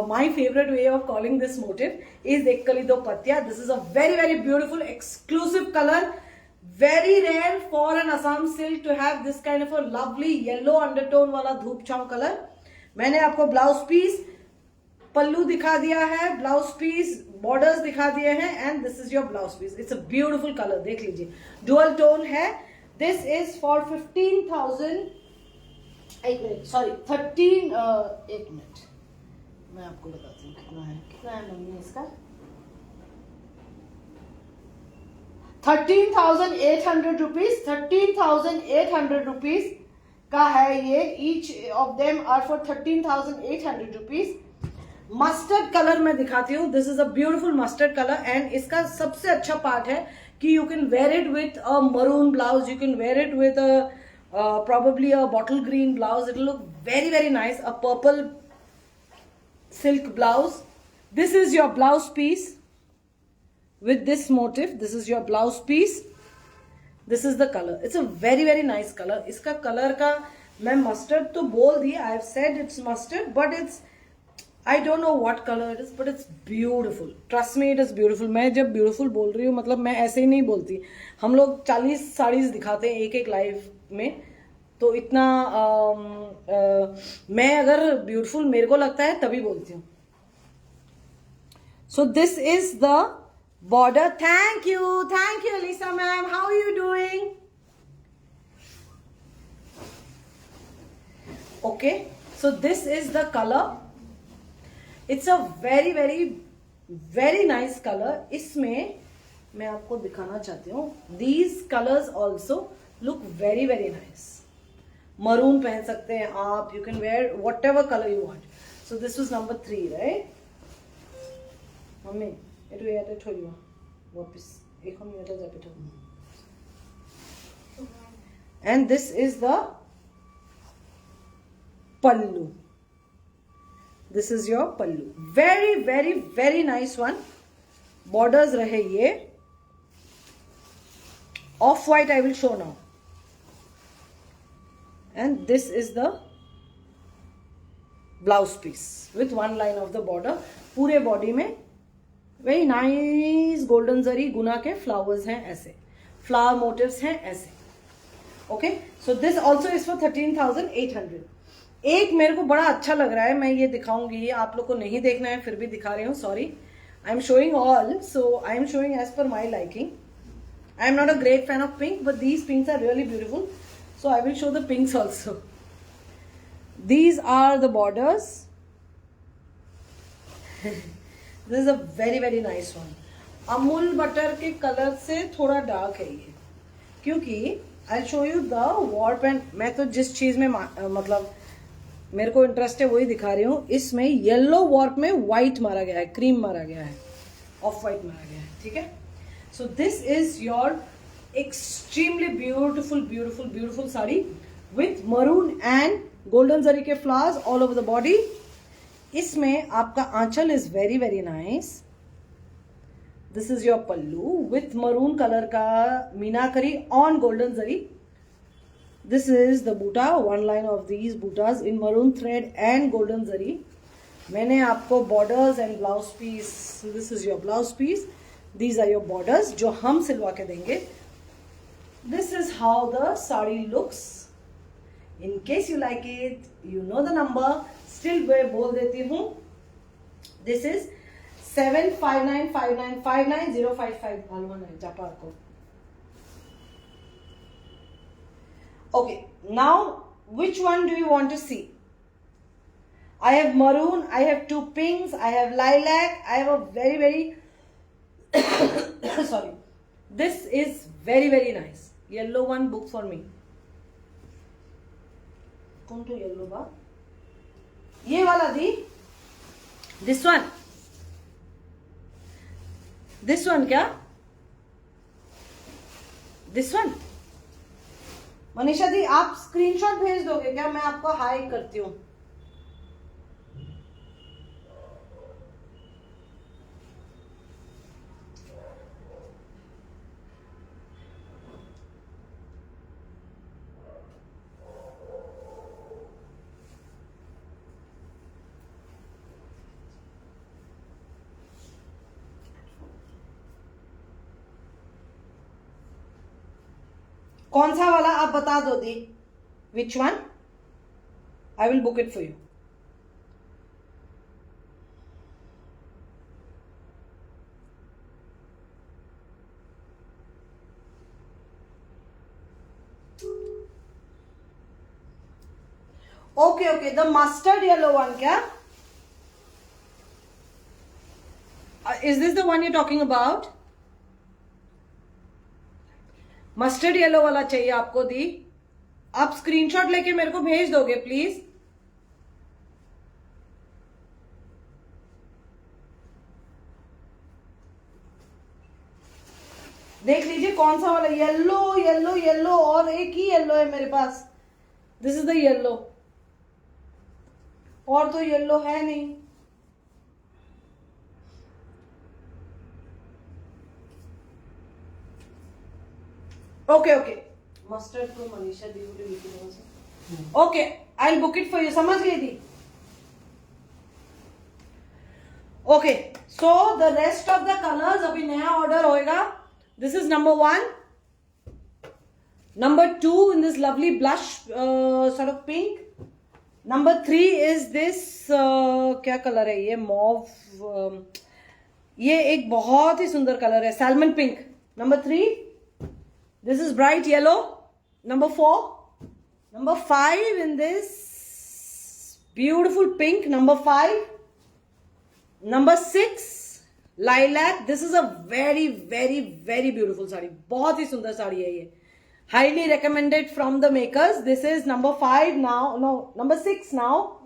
my favourite way of calling this motive is एक कली दो पत्तियां. This is a very, very beautiful exclusive colour. Very rare for an Assam silk to have this kind of a lovely yellow undertone वाला धूप छांव colour. मैंने आपको blouse piece, पल्लू दिखा दिया है, ब्लाउज पीस, बॉर्डर्स दिखा दिए हैं, and this is your blouse piece. It's a beautiful colour, देख लीजिए, डुअल टोन है. This is for 15,000. एक मिनट, सॉरी 13. एक मिनट, मैं आपको बताती हूँ कितना है मम्मी इसका. 13,800 rupees. 13,800 rupees का है ये. Each of them are for 13,800 rupees. Mustard colour मैं दिखाती हूँ. This is a beautiful mustard colour, and इसका सबसे अच्छा पार्ट है कि you can wear it with a maroon blouse, you can wear it with probably a bottle green blouse. It will look very, very nice. A purple silk blouse. This is your blouse piece with this motif. This is your blouse piece. This is the color. It's a very, very nice color. इसका color का मैं mustard तो बोल दिया. I have said it's mustard, but it's, I don't know what color it is, but it's beautiful. Trust me, it is beautiful. मैं जब beautiful बोल रही हूँ मतलब मैं ऐसे ही नहीं बोलती. हम लोग 40 साड़ीज दिखाते हैं एक एक लाइव में, तो इतना मैं अगर beautiful मेरे को लगता है तभी बोलती हूँ. So this is the border. Thank you, Alisa ma'am. How are you doing? Okay, so this is the color. It's a very very very nice color. इसमें मैं आपको दिखाना चाहती हूँ. These colors also look very very nice. Maroon पहन सकते हैं आप. You can wear whatever color you want. So this was number 3, right? Mummy एटू याद है छोड़ियो वापस एक हम याद जा पिटो. And this is the pallu. This is your pallu. Very very very nice one. Borders रहे ये. Off white I will show now. And this is the blouse piece with one line of the border. पूरे body में very nice golden zari गुना के flowers हैं ऐसे. Flower motifs हैं ऐसे. Okay. So this also is for 13,800. एक मेरे को बड़ा अच्छा लग रहा है, मैं ये दिखाऊंगी. ये आप लोग को नहीं देखना है फिर भी दिखा रही हूँ. Sorry, I am showing all, so I am showing as per my liking. I am not a great fan of pink, but these pinks are really beautiful, so I will show the pinks also. These are the borders. This is a very very nice one. Amul butter के colour से थोड़ा dark है ये, क्योंकि I show you the warp end. मैं तो जिस चीज में मतलब मेरे को इंटरेस्ट है वही दिखा रही हूँ. इसमें येलो वॉर्प में व्हाइट मारा गया है, क्रीम मारा गया है, ऑफ व्हाइट मारा गया है. ठीक है. So this is your extremely beautiful beautiful beautiful sari with maroon and golden zari के flowers all over the body. इसमें आपका anchal is very very nice. This is your pallu with maroon colour का meenakari on golden zari. This is the buta, one line of these butas in maroon thread and golden zari. मैंने आपको borders and blouse piece. This is your blouse piece. These are your borders जो हम सिलवा के देंगे. This is how the sari looks. In case you like it, you know the number. Still मैं बोल देती हूँ. This is 7595959055 119 जापान को. Okay, now which one do you want to see? I have maroon, I have 2 pinks, I have lilac, I have a very very sorry. This is very very nice. Yellow one, book for me. कौन तो yellow बा? ये वाला दी. This one. This one क्या? This one. Manisha दी आप screenshot भेज दोगे क्या? मैं आपको हाई करती हूँ. कौन सा वाला आप बता दो दी. Which one? I will book it for you. Okay okay, the mustard yellow one क्या? Is this the one you talking about? Mustard yellow वाला चाहिए आपको दी. आप स्क्रीनशॉट लेके मेरे को भेज दोगे प्लीज. देख लीजिए कौन सा वाला. येलो येलो येलो और एक ही येलो है मेरे पास. दिस इज द येलो, और तो येलो है नहीं. ओके ओके, मस्टर्ड तो Manisha di okay, I will book it for you. समझ गई थी. Okay, so the rest of the colours अभी नया ऑर्डर होएगा. This is number 1. Number 2 in this lovely blush sort of pink. Number 3 is this क्या colour है ये, मॉव. ये एक बहुत ही सुंदर कलर है, salmon pink. Number 3. This is bright yellow. Number 4. Number 5 in this beautiful pink. Number 5. Number 6. Lilac. This is a very very very beautiful sari. बहुत ही सुंदर साड़ी है ये. Highly recommended from the makers. This is number 5 now. No, number 6 now.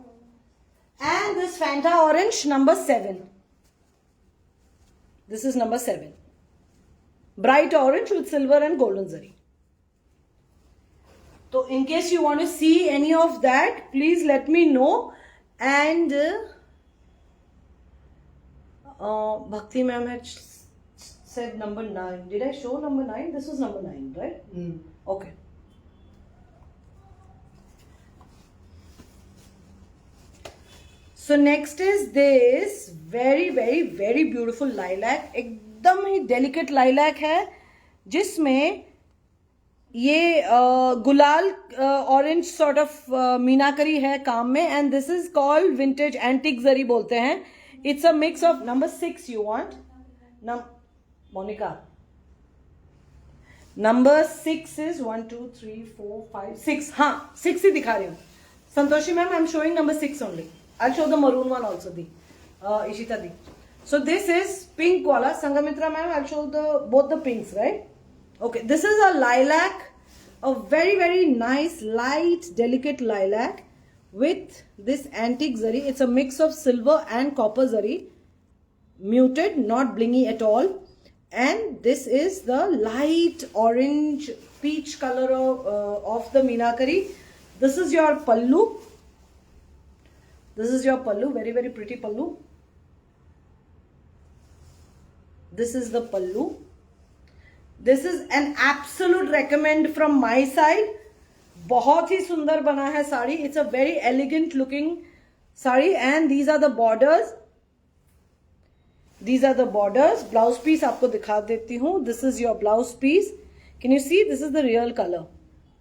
And this Fanta orange, number 7. This is number 7. Bright orange with silver and golden zari. So in case you want to see any of that, please let me know. And Bhakti ma'am had said number 9. Did I show number 9? This was number 9, right? Okay. So next is this very very very beautiful lilac. एकदम ही delicate lilac है, जिसमें ये गुलाल orange sort of meenakari है काम में. And this is called vintage antique zari बोलते हैं. It's a mix of. Number 6 you want, Monica. Number 6 is 1 2 3 4 5 6. हाँ, 6 ही दिखा रही हूँ. Santoshi ma'am, I am showing number 6 only. I show the maroon one also दी. इशिता दी. सो दिस इज पिंक वाला. Sangamitra ma'am, I show the both the pinks, right? Okay, this is a lilac, a very very nice light delicate lilac with this antique zari. It's a mix of silver and copper zari, muted, not blingy at all. And this is the light orange peach color of the meenakari. This is your pallu. This is your pallu, very very pretty pallu. This is the pallu. This is an absolute recommend from my side. बहुत ही सुंदर बना है sari. It's a very elegant looking sari. And these are the borders. These are the borders. Blouse piece आपको दिखा देती हूँ. This is your blouse piece. Can you see? This is the real color.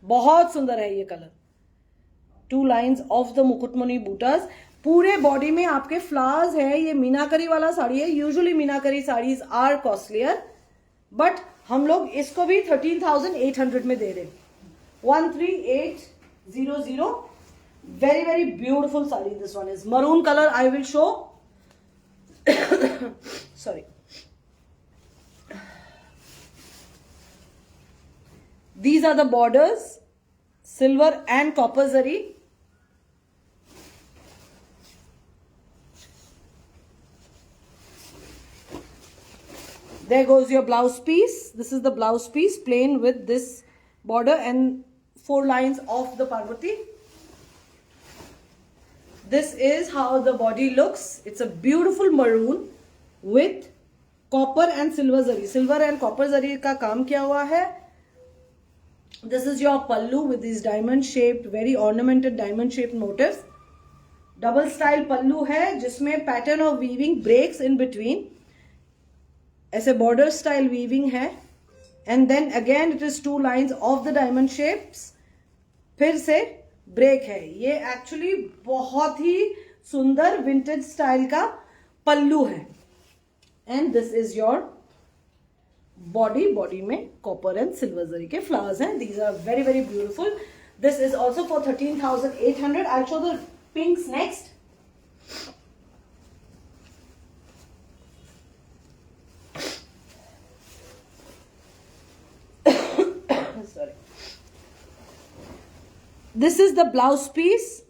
बहुत सुंदर है ये कलर. 2 lines of the मुकुटमणि बूटास. पूरे body में आपके फ्लावर्स है. ये मीनाकरी वाला साड़ी है. Usually meenakari saris are costlier, but हम लोग इसको भी 13,800 में दे रहे. 13,800. Very very beautiful sari. This one is maroon colour. I will show. Sorry. These are the borders, silver and copper zari. There goes your blouse piece. This is the blouse piece, plain with this border and 4 lines of the Parvati. This is how the body looks. It's a beautiful maroon with copper and silver zari. Silver and copper zari का काम किया हुआ है. This is your pallu with these diamond shaped, very ornamented diamond shaped motifs. Double style pallu है जिसमें pattern of weaving breaks in between. ऐसे border style weaving है. And then again it is 2 lines of the diamond shapes. फिर से break है. ये actually बहुत ही सुंदर vintage style का पल्लू है. And this is your body में copper and silver zari के flowers हैं. These are very very beautiful. This is also for 13,800. I'll show the pinks next. Sorry. This is the blouse piece.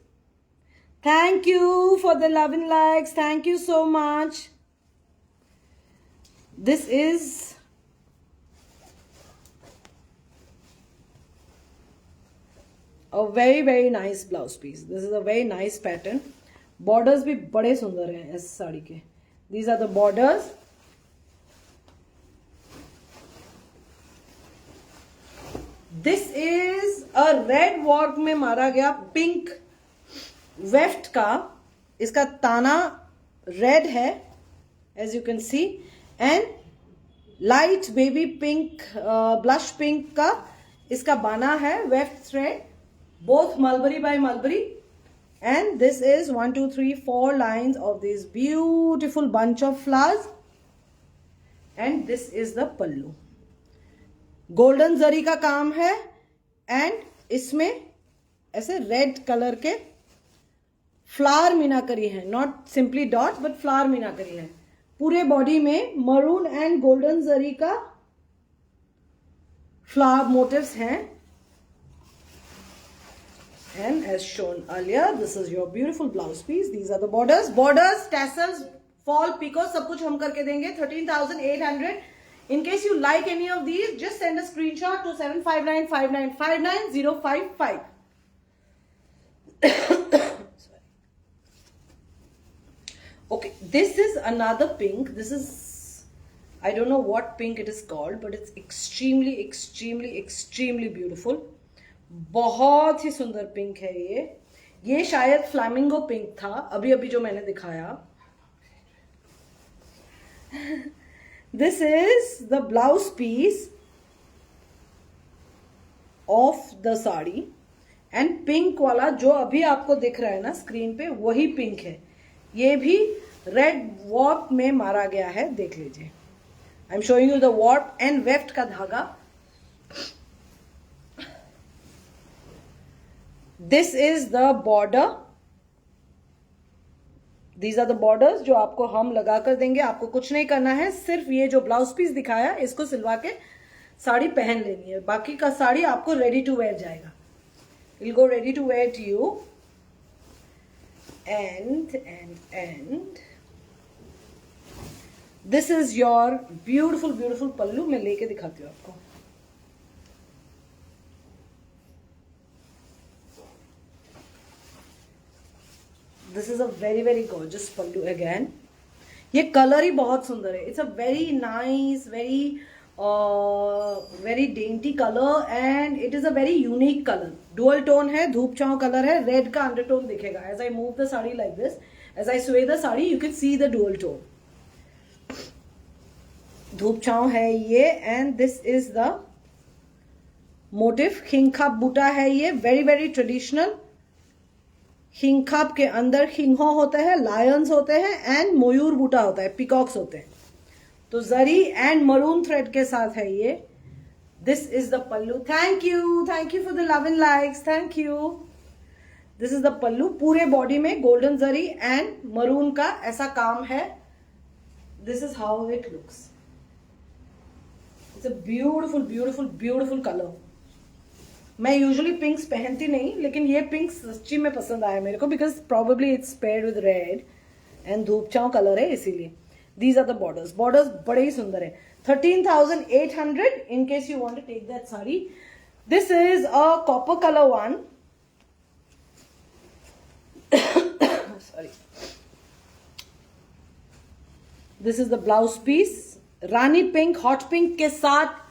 Thank you for the love and likes. Thank you so much. This is a very very nice blouse piece. This is a very nice pattern. Borders भी बड़े सुंदर हैं इस साड़ी के. These are the borders. This is a red work में मारा गया pink weft का. इसका ताना red है as you can see, and light baby pink blush pink का इसका बना है weft thread, both Mulberry by Mulberry. And this is 1 2 3 4 lines of this beautiful bunch of flowers. And this is the pallu. Golden zari का काम है and इसमें ऐसे red colour के फ्लावर मीनाकरी है, not simply dot but flower meenakari है. पूरे body में मरून एंड गोल्डन जरी का फ्लावर मोटिव्स हैं. And as shown earlier, this is your beautiful blouse piece. These are the borders, tassels, fall, picot, सब कुछ हम करके देंगे. 13,800. In case you like any of these, just send a screenshot to 7595959055. Sorry. Okay, this is another pink. This is, I don't know what pink it is called, but it's extremely beautiful. बहुत ही सुंदर pink है ये शायद flamingo pink था अभी जो मैंने दिखाया. This is the blouse piece of the sari and pink वाला जो अभी आपको दिख रहा है ना स्क्रीन पे वही पिंक है. ये भी रेड वॉर्प में मारा गया है, देख लीजिए. आई am showing you the warp and weft का धागा. This is the border. These are the borders जो आपको हम लगा कर देंगे. आपको कुछ नहीं करना है, सिर्फ ये जो ब्लाउज पीस दिखाया इसको सिलवा के साड़ी पहन लेनी है. बाकी का साड़ी आपको रेडी टू वेयर जाएगा. It'll go ready to wear to you. And this is your beautiful पल्लू. मैं लेके दिखाती हूँ आपको. This is a very gorgeous pallu again. ये कलर ही बहुत सुंदर है. It's a very nice, very dainty color and it is a very unique color. Dual tone है, धूप छांव कलर है, रेड का अंडरटोन दिखेगा. As I move the sari like this, as I sway the sari, you can see the dual tone. धूप छांव है ये and this is the motif. खिंखाप बूटा है ये, very traditional. खिंखाप के अंदर खिंहो होते हैं, लायंस होते हैं एंड मयूर बूटा होता है, पिकॉक्स होते हैं. तो जरी एंड मरून थ्रेड के साथ है ये. This is the pallu. Thank you for the love and likes. Thank you. This is the pallu. पूरे बॉडी में गोल्डन जरी एंड मरून का ऐसा काम है. This is how it looks. It's a beautiful colour. मैं यूजुअली पिंक्स पहनती नहीं, लेकिन ये पिंक सच्ची में पसंद आया मेरे को because probably it's paired with red and धूपछांव कलर है इसीलिए. दीज आर द बॉर्डर्स बड़े ही सुंदर है. 13,800 in case you want to take that sari. This is a copper colour one. Sorry. This is the blouse piece. रानी pink, hot pink के साथ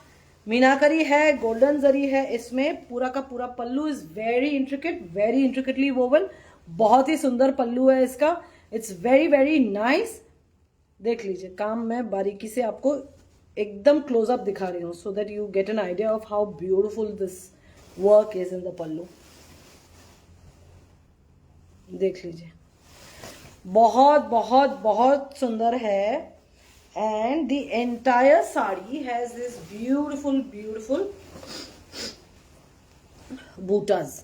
मीनाकरी है, गोल्डन जरी है. इसमें पूरा का पूरा पल्लू इज वेरी इंट्रिकेटली वोवन. बहुत ही सुंदर पल्लू है इसका. It's very nice. देख लीजिए काम मैं बारीकी से आपको एकदम क्लोजअप दिखा रही हूँ so that you get an idea of how beautiful this work is in the pallu. देख लीजिए बहुत सुंदर है. And the entire sari has this beautiful bootas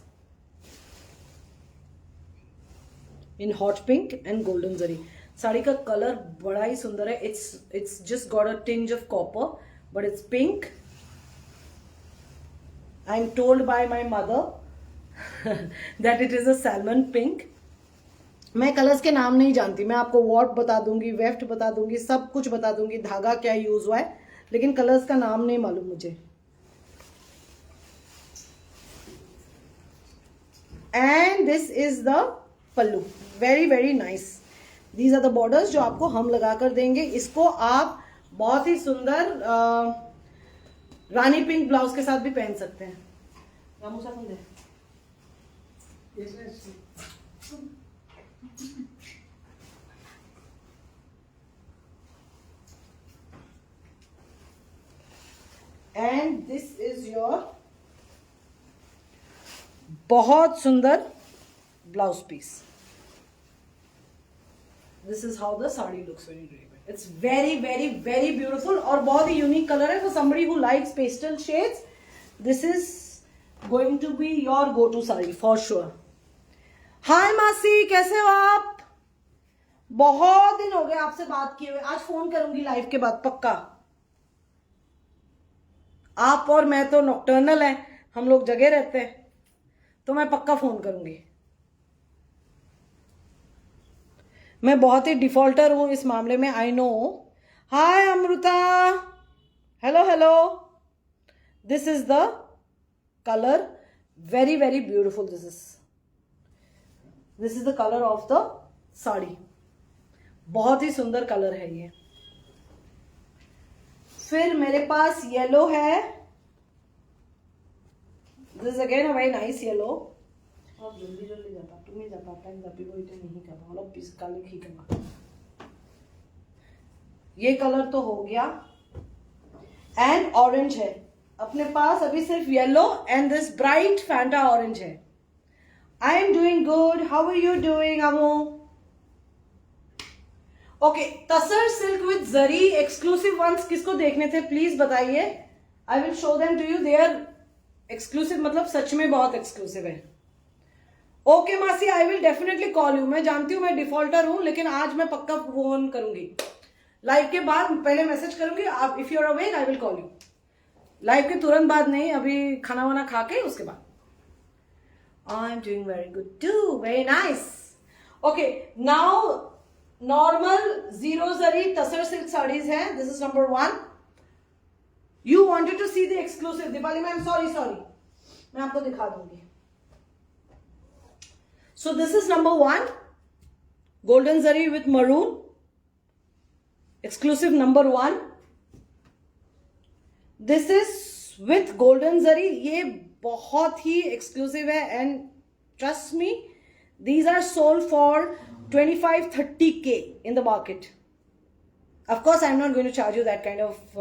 in hot pink and golden zari. Sari का कलर बड़ा ही सुंदर है. It's just got a tinge of copper, but it's pink. I'm told by my mother that it is a salmon pink. मैं colours के नाम नहीं जानती. मैं आपको वॉर्प बता दूंगी, वेफ्ट बता दूंगी, सब कुछ बता दूंगी, धागा क्या यूज हुआ है, लेकिन कलर्स का नाम नहीं मालूम मुझे. And this is the pallu. Very nice. These are the borders जो आपको हम लगा कर देंगे. इसको आप बहुत ही सुंदर रानी पिंक ब्लाउज के साथ भी पहन सकते हैं. रामू साथ दे. Yes. 13,800 and this is your बहुत सुंदर blouse piece. This is how the sari looks when you drape it. It's very very very beautiful और बहुत ही यूनिक कलर है. For somebody who likes pastel shades, this is going to be your go to sari for sure. Hi मासी, कैसे हो आप? बहुत दिन हो गए आपसे बात किए हुए. आज फोन करूंगी लाइव के बाद पक्का. आप और मैं तो नॉकटर्नल हैं, हम लोग जगे रहते हैं, तो मैं पक्का फोन करूंगी. मैं बहुत ही डिफॉल्टर हूं इस मामले में, I know. Hi Amrita, hello hello. This is the colour, very very beautiful. This is the colour of the sari. बहुत ही सुंदर कलर है ये. फिर मेरे पास येलो है. This again a very nice yellow. अब जल्दी जल्दी जाता तुम्हें जाता टाइम जाती वो इतने नहीं करता मतलब पीस काले ही करना. ये कलर तो हो गया. एंड ऑरेंज है अपने पास अभी, सिर्फ yellow and this bright Fanta orange है. I am doing good. How are you doing Amo? Okay, tussar silk with zari exclusive ones किसको देखने थे प्लीज बताइए. I will show them to you. They are exclusive, मतलब सच में बहुत एक्सक्लूसिव है. ओके मासी, I will definitely call you. मैं जानती हूँ मैं डिफॉल्टर हूं, लेकिन आज मैं पक्का फोन करूंगी. लाइव के बाद पहले मैसेज करूंगी. आप if you are awake I will call you. Live के तुरंत बाद नहीं, अभी खाना वाना खा के उसके बाद. I am doing very good too. Very nice. Okay, now normal zero zari tussar silk saris हैं. This is number 1. You wanted to see the exclusive. Deepali ma'am sorry, मैं आपको दिखा दूंगी. So this is number 1, golden zari with maroon, exclusive number 1. This is with golden zari. ये बहुत ही एक्सक्लूसिव है and trust me, these are sold for 25-30K in the market. Of course I'm not going to charge you that kind of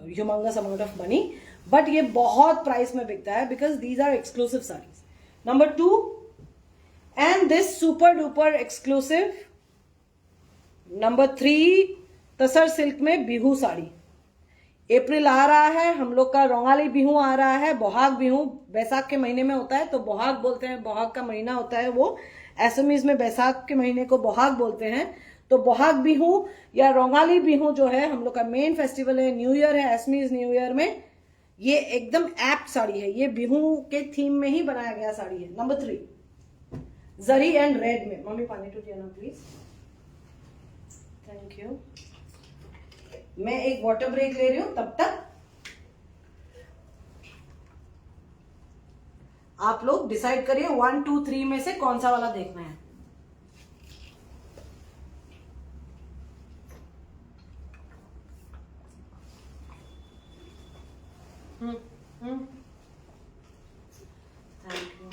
humongous amount of money, but ये बहुत price में बिकता है because these are exclusive sarees. Number 2, and this super duper exclusive number 3, tasar silk में बिहू साड़ी. अप्रैल आ रहा है, हम लोग का रोंगाली बिहू आ रहा है. बोहाग बिहू बैसाख के महीने में होता है, तो बोहाग बोलते हैं. बोहाग का महीना होता है वो. एसएमईज में बैसाख के महीने को बोहाग बोलते हैं. तो बोहाग बिहू या रोंगाली बिहू जो है हम लोग का मेन फेस्टिवल है. न्यू ईयर है, एसएमईज न्यू ईयर में. ये एकदम एप्ट साड़ी है. ये बिहू के थीम में ही बनाया गया साड़ी है. नंबर 3, जरी एंड रेड में. मम्मी पानी टू दिया ना प्लीज. Thank you. मैं एक वाटर ब्रेक ले रही हूं, तब तक आप लोग डिसाइड करिए 1, 2, 3 में से कौन सा वाला देखना है. Thank you.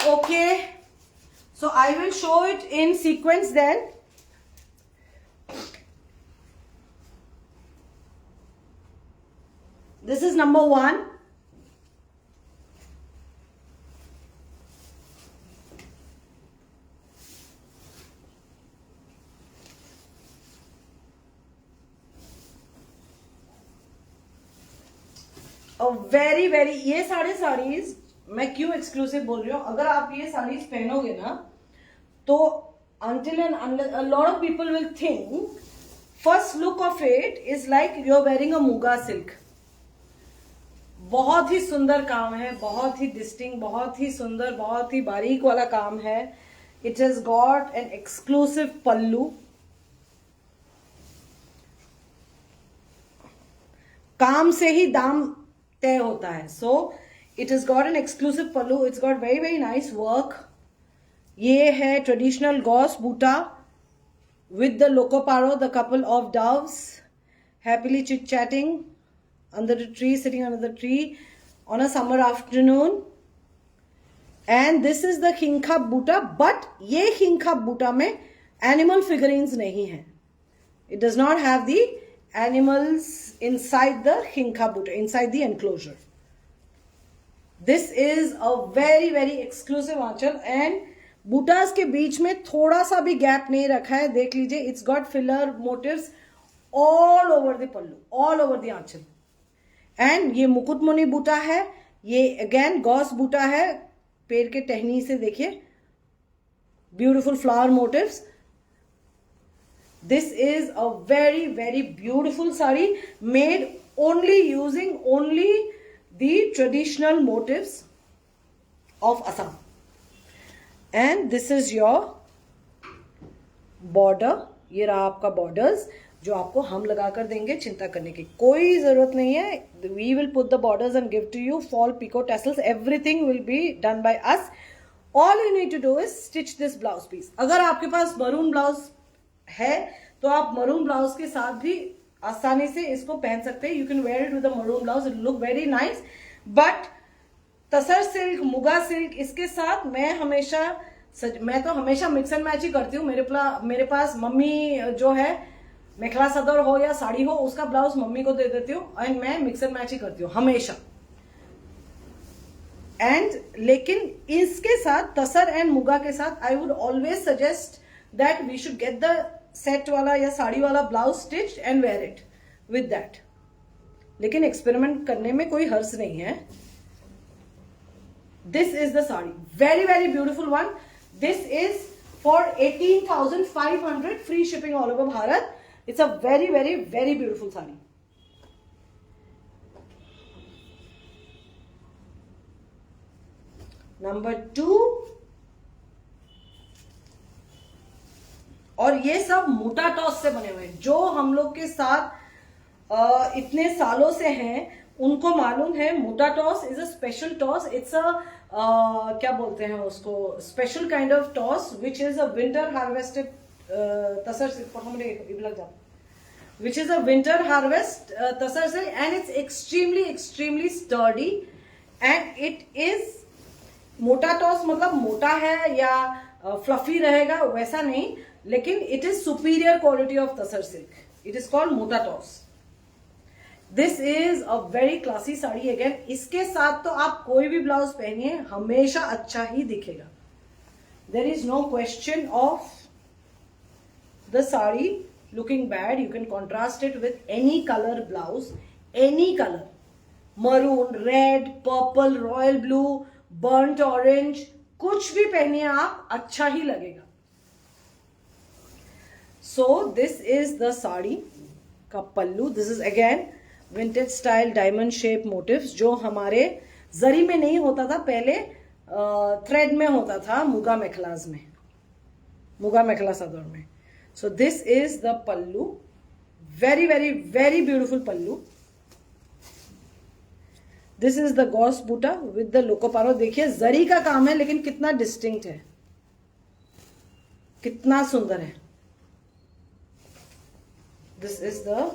Okay, so I will show it in sequence then. This is number 1. Very very, ये सारे साड़ीज मैं क्यों एक्सक्लूसिव बोल रही हूँ, अगर आप ये साड़ीज पहनोगे ना तो until and unless a lot of people will think first look of it is like you're wearing a muga silk. बहुत ही सुंदर काम है, बहुत ही डिस्टिंक्ट, बहुत ही सुंदर, बहुत ही बारीक वाला काम है. It has got an exclusive pallu. काम से ही दाम तय होता है. So it has got an exclusive pallu. It's got very very nice work. ये है traditional gos buta with the Lokoparo, the couple of doves happily chit-chatting under the tree, sitting under the tree on a summer afternoon. And this is the खिंखा buta, but ये खिंखा बूटा में animal figurings नहीं है. It does not have the animals inside the खिंखा buta, inside the enclosure. This is a very very exclusive anchal and butas के बीच में थोड़ा सा भी गैप नहीं रखा है. देख लीजिए, it's got filler motifs all over the pallu, all over the anchal. And ये मुकुटमुनि बूटा है, ये अगेन गॉस बूटा है. पेड़ के टहनी से देखिए, beautiful flower motifs. This is a very very beautiful sari made only using only the traditional motifs of Assam. And this is your border. ये रहा आपका बॉर्डर्स जो आपको हम लगा कर देंगे, चिंता करने की कोई जरूरत नहीं है. We will put the borders and give to you fall picot tassels, everything will be done by us. All you need to do is stitch this blouse piece. अगर आपके पास मरून ब्लाउज है तो आप मरून ब्लाउज के साथ भी आसानी से इसको पहन सकते हैं. You can wear it with the maroon blouse, it look very nice. But tussar silk, muga silk, इसके साथ मैं तो हमेशा मिक्स एंड मैच ही करती हूँ. मेरे पास मम्मी जो है, मेखला सदर हो या साड़ी हो, उसका ब्लाउज मम्मी को दे देती हूँ एंड मैं मिक्स एंड मैच ही करती हूँ हमेशा. एंड लेकिन इसके साथ तसर एंड मुगा के साथ I would always suggest that we should get the set वाला या साड़ी वाला blouse stitch and wear it with that. लेकिन एक्सपेरिमेंट करने में कोई हर्ज नहीं है. This is the sari, very very beautiful one. This is for 18,500, free shipping all over Bharat. It's a very very very beautiful sari. Number 2, और ये सब मोटा टॉस से बने हुए हैं. जो हम लोग के साथ इतने सालों से हैं उनको मालूम है मोटा tussar is a special tussar. It's a क्या बोलते हैं उसको, special kind of tussar which is a winter harvested tussar silk, which is a winter harvest tasar silk, and it's extremely sturdy and it is मोटा टॉस. मतलब मोटा है या फ्लफी रहेगा वैसा नहीं, लेकिन it is superior quality of tussar silk. It is called मोटा टॉस. This is a very classy sari. Again इसके साथ तो आप कोई भी ब्लाउज पहनिए हमेशा अच्छा ही दिखेगा. There is no question of the sari looking bad. You can contrast it with any color blouse, any color, maroon, red, purple, royal blue, burnt orange, कुछ भी पहनिए आप, अच्छा ही लगेगा. So this is the sari का पल्लू. This is again vintage style diamond shape motifs जो हमारे जरी में नहीं होता था पहले, थ्रेड में होता था मुगा मेखलाज में, मुगा मेखला सदर में. So this is the pallu, very very very beautiful pallu. This is the gauze booty with the lokoparo. देखिए जरी का काम है लेकिन कितना डिस्टिंक्ट है, कितना सुंदर है. This is the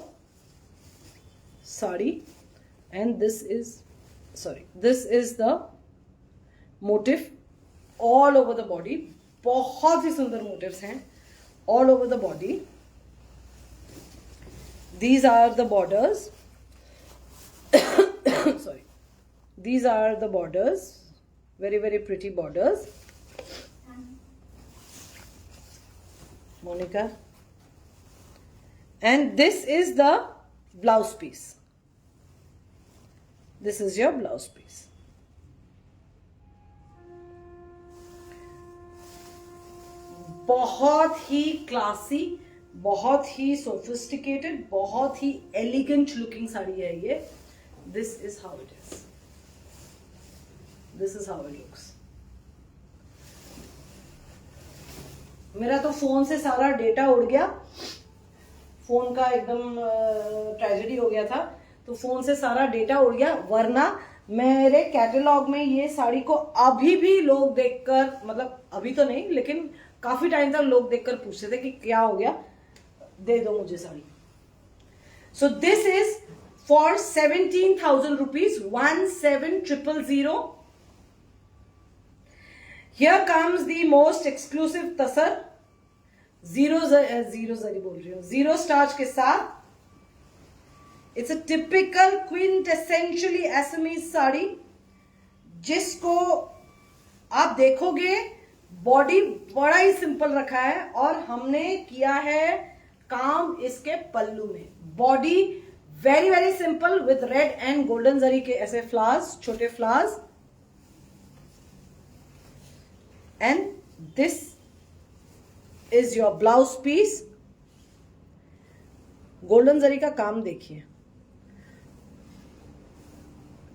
sari and this is the motif all over the body. बहुत ही सुंदर मोटिव्स हैं all over the body. These are the borders. Sorry. These are the borders. Very very pretty borders. Monica. And this is the blouse piece. This is your blouse piece. बहुत ही classy, बहुत ही sophisticated, बहुत ही elegant looking sari है ये. This is how it is. This is how it looks. मेरा तो phone से सारा data उड़ गया, फोन का एकदम ट्रेजेडी हो गया था, तो फोन से सारा डेटा उड़ गया. वरना मेरे कैटलॉग में ये साड़ी को अभी भी लोग देखकर, मतलब अभी तो नहीं लेकिन काफी टाइम तक लोग देखकर पूछते थे कि क्या हो गया, दे दो मुझे sari. So this is for 17,000 rupees, 17,000. Here comes the most exclusive tussar, zero zari बोल रही हूँ, जीरो स्टार्च के साथ. It's a typical quintessentially Assamese sari, जिसको आप देखोगे बॉडी बड़ा ही सिंपल रखा है और हमने किया है काम इसके पल्लू में. Body very very simple with red and golden zari के ऐसे फ्लावर्स, छोटे flowers. And this is your blouse piece. Golden zari का काम देखिए.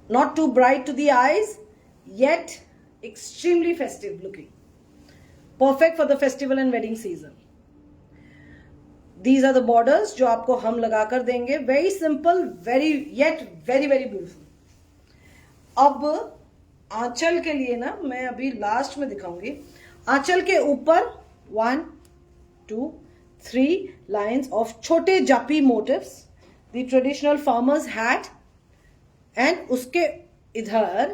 Not too bright to the eyes, yet extremely festive looking. Perfect for the festival and wedding season. These are the borders जो आपको हम लगा कर देंगे. Very simple, yet very very beautiful. अब आंचल के लिए ना मैं अभी लास्ट में दिखाऊंगी. आंचल के ऊपर 1, 2, 3 lines of छोटे जापी motifs, the traditional farmer's hat. And उसके इधर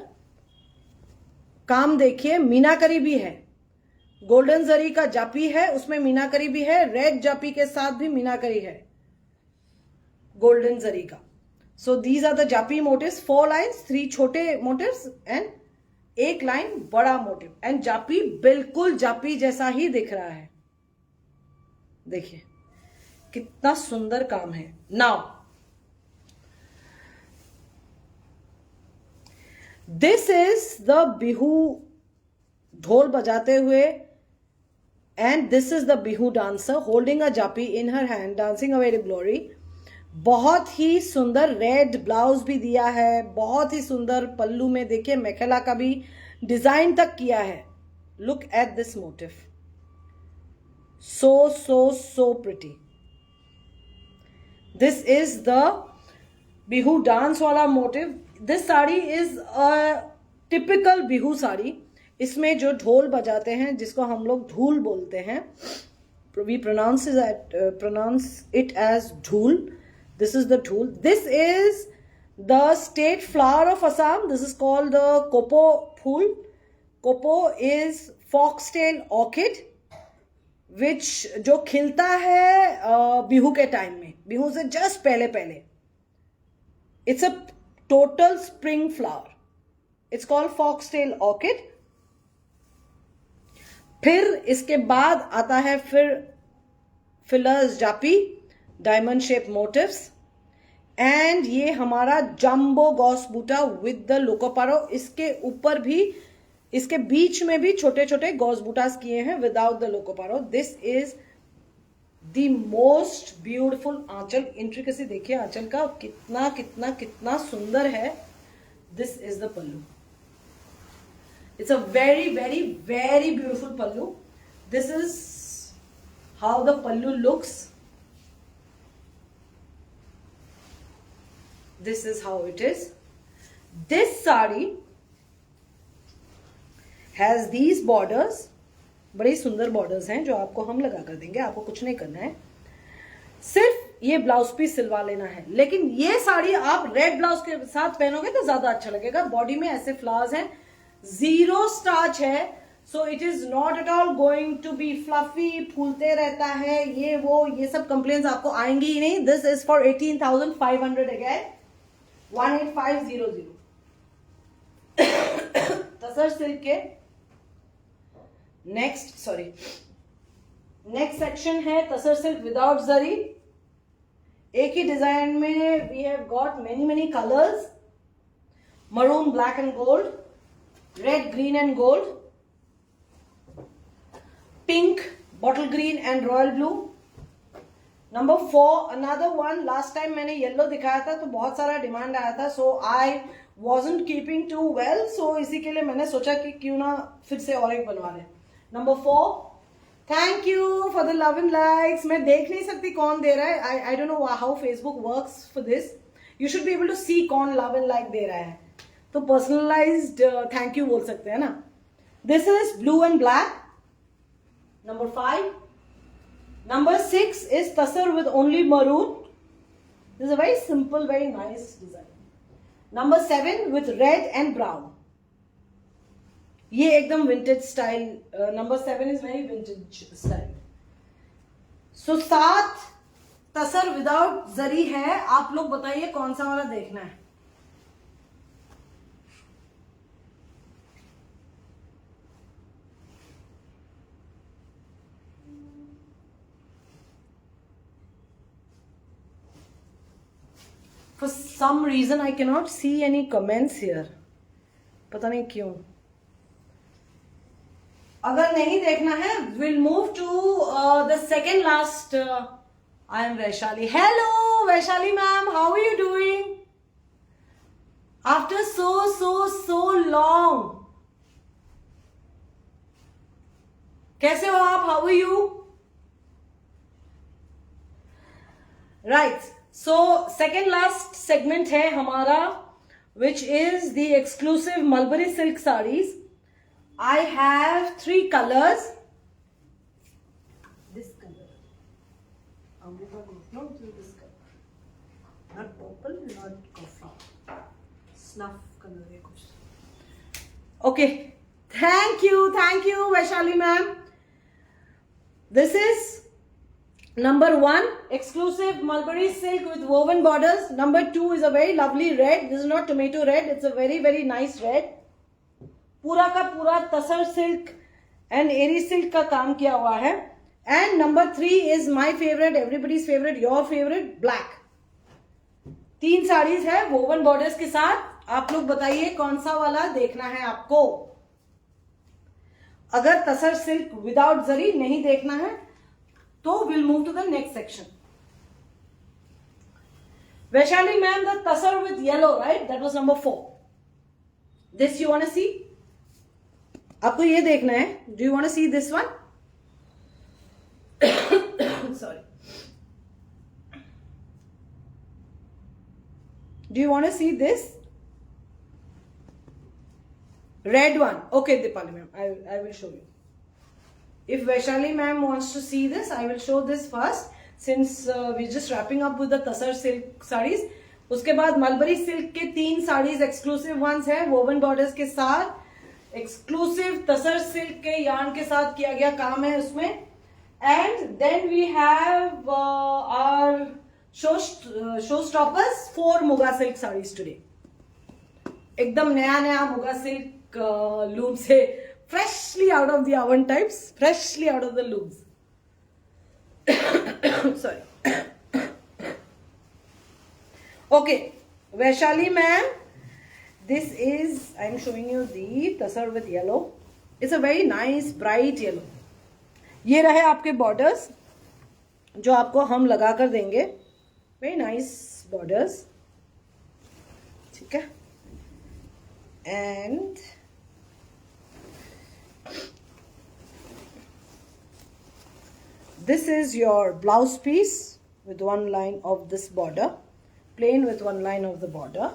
काम देखिए, मीनाकरी भी है. गोल्डन जरी का जापी है, उसमें मीनाकरी भी है. रेड जापी के साथ भी मीनाकरी है गोल्डन जरी का. So these are the japi motifs. 4 lines, 3 छोटे मोटिव्स एंड 1 लाइन बड़ा मोटिव. एंड जापी बिल्कुल जापी जैसा ही दिख रहा है. देखिए कितना सुंदर काम है. Now this is the Bihu, dhol बजाते हुए, and this is the Bihu dancer holding a japi in her hand, dancing away the glory. बहुत ही सुंदर रेड ब्लाउज भी दिया है, बहुत ही सुंदर पल्लू में देखिए मेखला का भी डिजाइन तक किया है. Look at this motif, so so so pretty. This is the Bihu dance वाला motif. This sari is a typical Bihu sari. इसमें जो ढोल बजाते हैं, जिसको हम लोग धूल बोलते हैं, we pronounce it as dhul. This is the dhul. This is the state flower of Assam. This is called the kopou phool. Kopou is foxtail orchid, which जो खिलता है बिहू के टाइम में, बिहू से जस्ट पहले पहले. It's a total spring flower. It's called foxtail orchid. फिर इसके बाद आता है fillers japi, diamond shape motifs. And ये हमारा jumbo gos Buta with the lokoparo. इसके ऊपर भी, इसके बीच में भी छोटे छोटे गॉस बूटास किए हैं without the lokoparo. This is the most beautiful anchal. Intricacy देखिए आंचल का, कितना कितना कितना सुंदर है. This is the pallu. It's a very very very beautiful pallu. This is how the pallu looks. This is how it is. This sari has these borders. बड़े सुंदर बॉर्डर्स हैं जो आपको हम लगा कर देंगे. आपको कुछ नहीं करना है, सिर्फ ये ब्लाउज पीस सिलवा लेना है. लेकिन ये साड़ी आप रेड ब्लाउज के साथ पहनोगे तो ज्यादा अच्छा लगेगा. बॉडी में ऐसे फ्लावर्स हैं, जीरो स्टार्च है, so it is not at all going to be fluffy, फूलते रहता है ये वो, ये सब कंप्लेंट्स आपको आएंगी ही नहीं. This is for 18,500 again, 18500. Tussar silk के नेक्स्ट सेक्शन है तसर सिल्क विदाउट जरी. एक ही डिजाइन में we have got many colours. Maroon, black and gold, red, green and gold, pink, bottle green and royal blue. Number 4 another one. Last time मैंने yellow दिखाया था तो बहुत सारा डिमांड आया था, सो आई wasn't keeping too well, so इसी के लिए मैंने सोचा कि क्यों ना फिर से और एक बनवा लें. Number 4. Thank you for the love and likes. मैं देख नहीं सकती कौन दे रहा है. I don't know how Facebook works for this. You should be able to see कौन लव एंड लाइक दे रहा है, तो पर्सनलाइज्ड थैंक यू बोल सकते हैं ना. This is blue and black. Number 5. Number 6 is Tasar with only maroon. This is a very simple, very nice design. Number 7 with red and brown. ये एकदम vintage style, number 7 is very vintage style. So 7 tussar without zari है। आप लोग बताइए कौन सा वाला देखना है। For some reason I cannot see any comments here. पता नहीं क्यों। अगर नहीं देखना है, we'll move to the second last. I am Vaishali. Hello, Vaishali ma'am. How are you doing? After so long. कैसे हो आप? How are you? Right. So second last segment है हमारा, which is the exclusive Mulberry silk sarees. I have 3 colors. This color, Amrita goes no to this color, not purple, not coffee, snuff color है कुछ. Okay, thank you, Vaishali ma'am. This is number 1, exclusive Mulberry silk with woven borders. Number 2 is a very lovely red. This is not tomato red. It's a very nice red. पूरा का पूरा तसर silk and eri silk का काम किया हुआ है. And number 3 is my favourite, everybody's favourite, your favourite, black. 3 saris है woven borders के साथ. आप लोग बताइए कौन सा वाला देखना है आपको. अगर तसर सिल्क विदाउट जरी नहीं देखना है तो will move to the next section. Vaishali ma'am, the tussar with yellow, right, that was number 4. This you want to see? आपको ये देखना है. Do you want to see this one? Sorry, do you want to see this red one? Okay, Dipali ma'am, I will show you. If Vaishali ma'am wants to see this, I will show this first, since we're just wrapping up with the tasar silk sarees. उसके बाद mulberry silk के 3 saris exclusive ones है woven borders के साथ. Exclusive tussar silk के yarn के साथ किया गया काम है उसमें. And then we have our show stoppers 4 muga silk saris today. एकदम नया मुगा सिल्क लूम से, freshly out of the oven types, freshly out of the looms. Sorry. Okay Vaishali ma'am, this is, I am showing you the tasar with yellow. It's a very nice bright yellow. ये रहे आपके borders जो आपको हम लगा कर देंगे. Very nice borders, ठीक है. And this is your blouse piece with 1 line of this border, plain with 1 line of the border.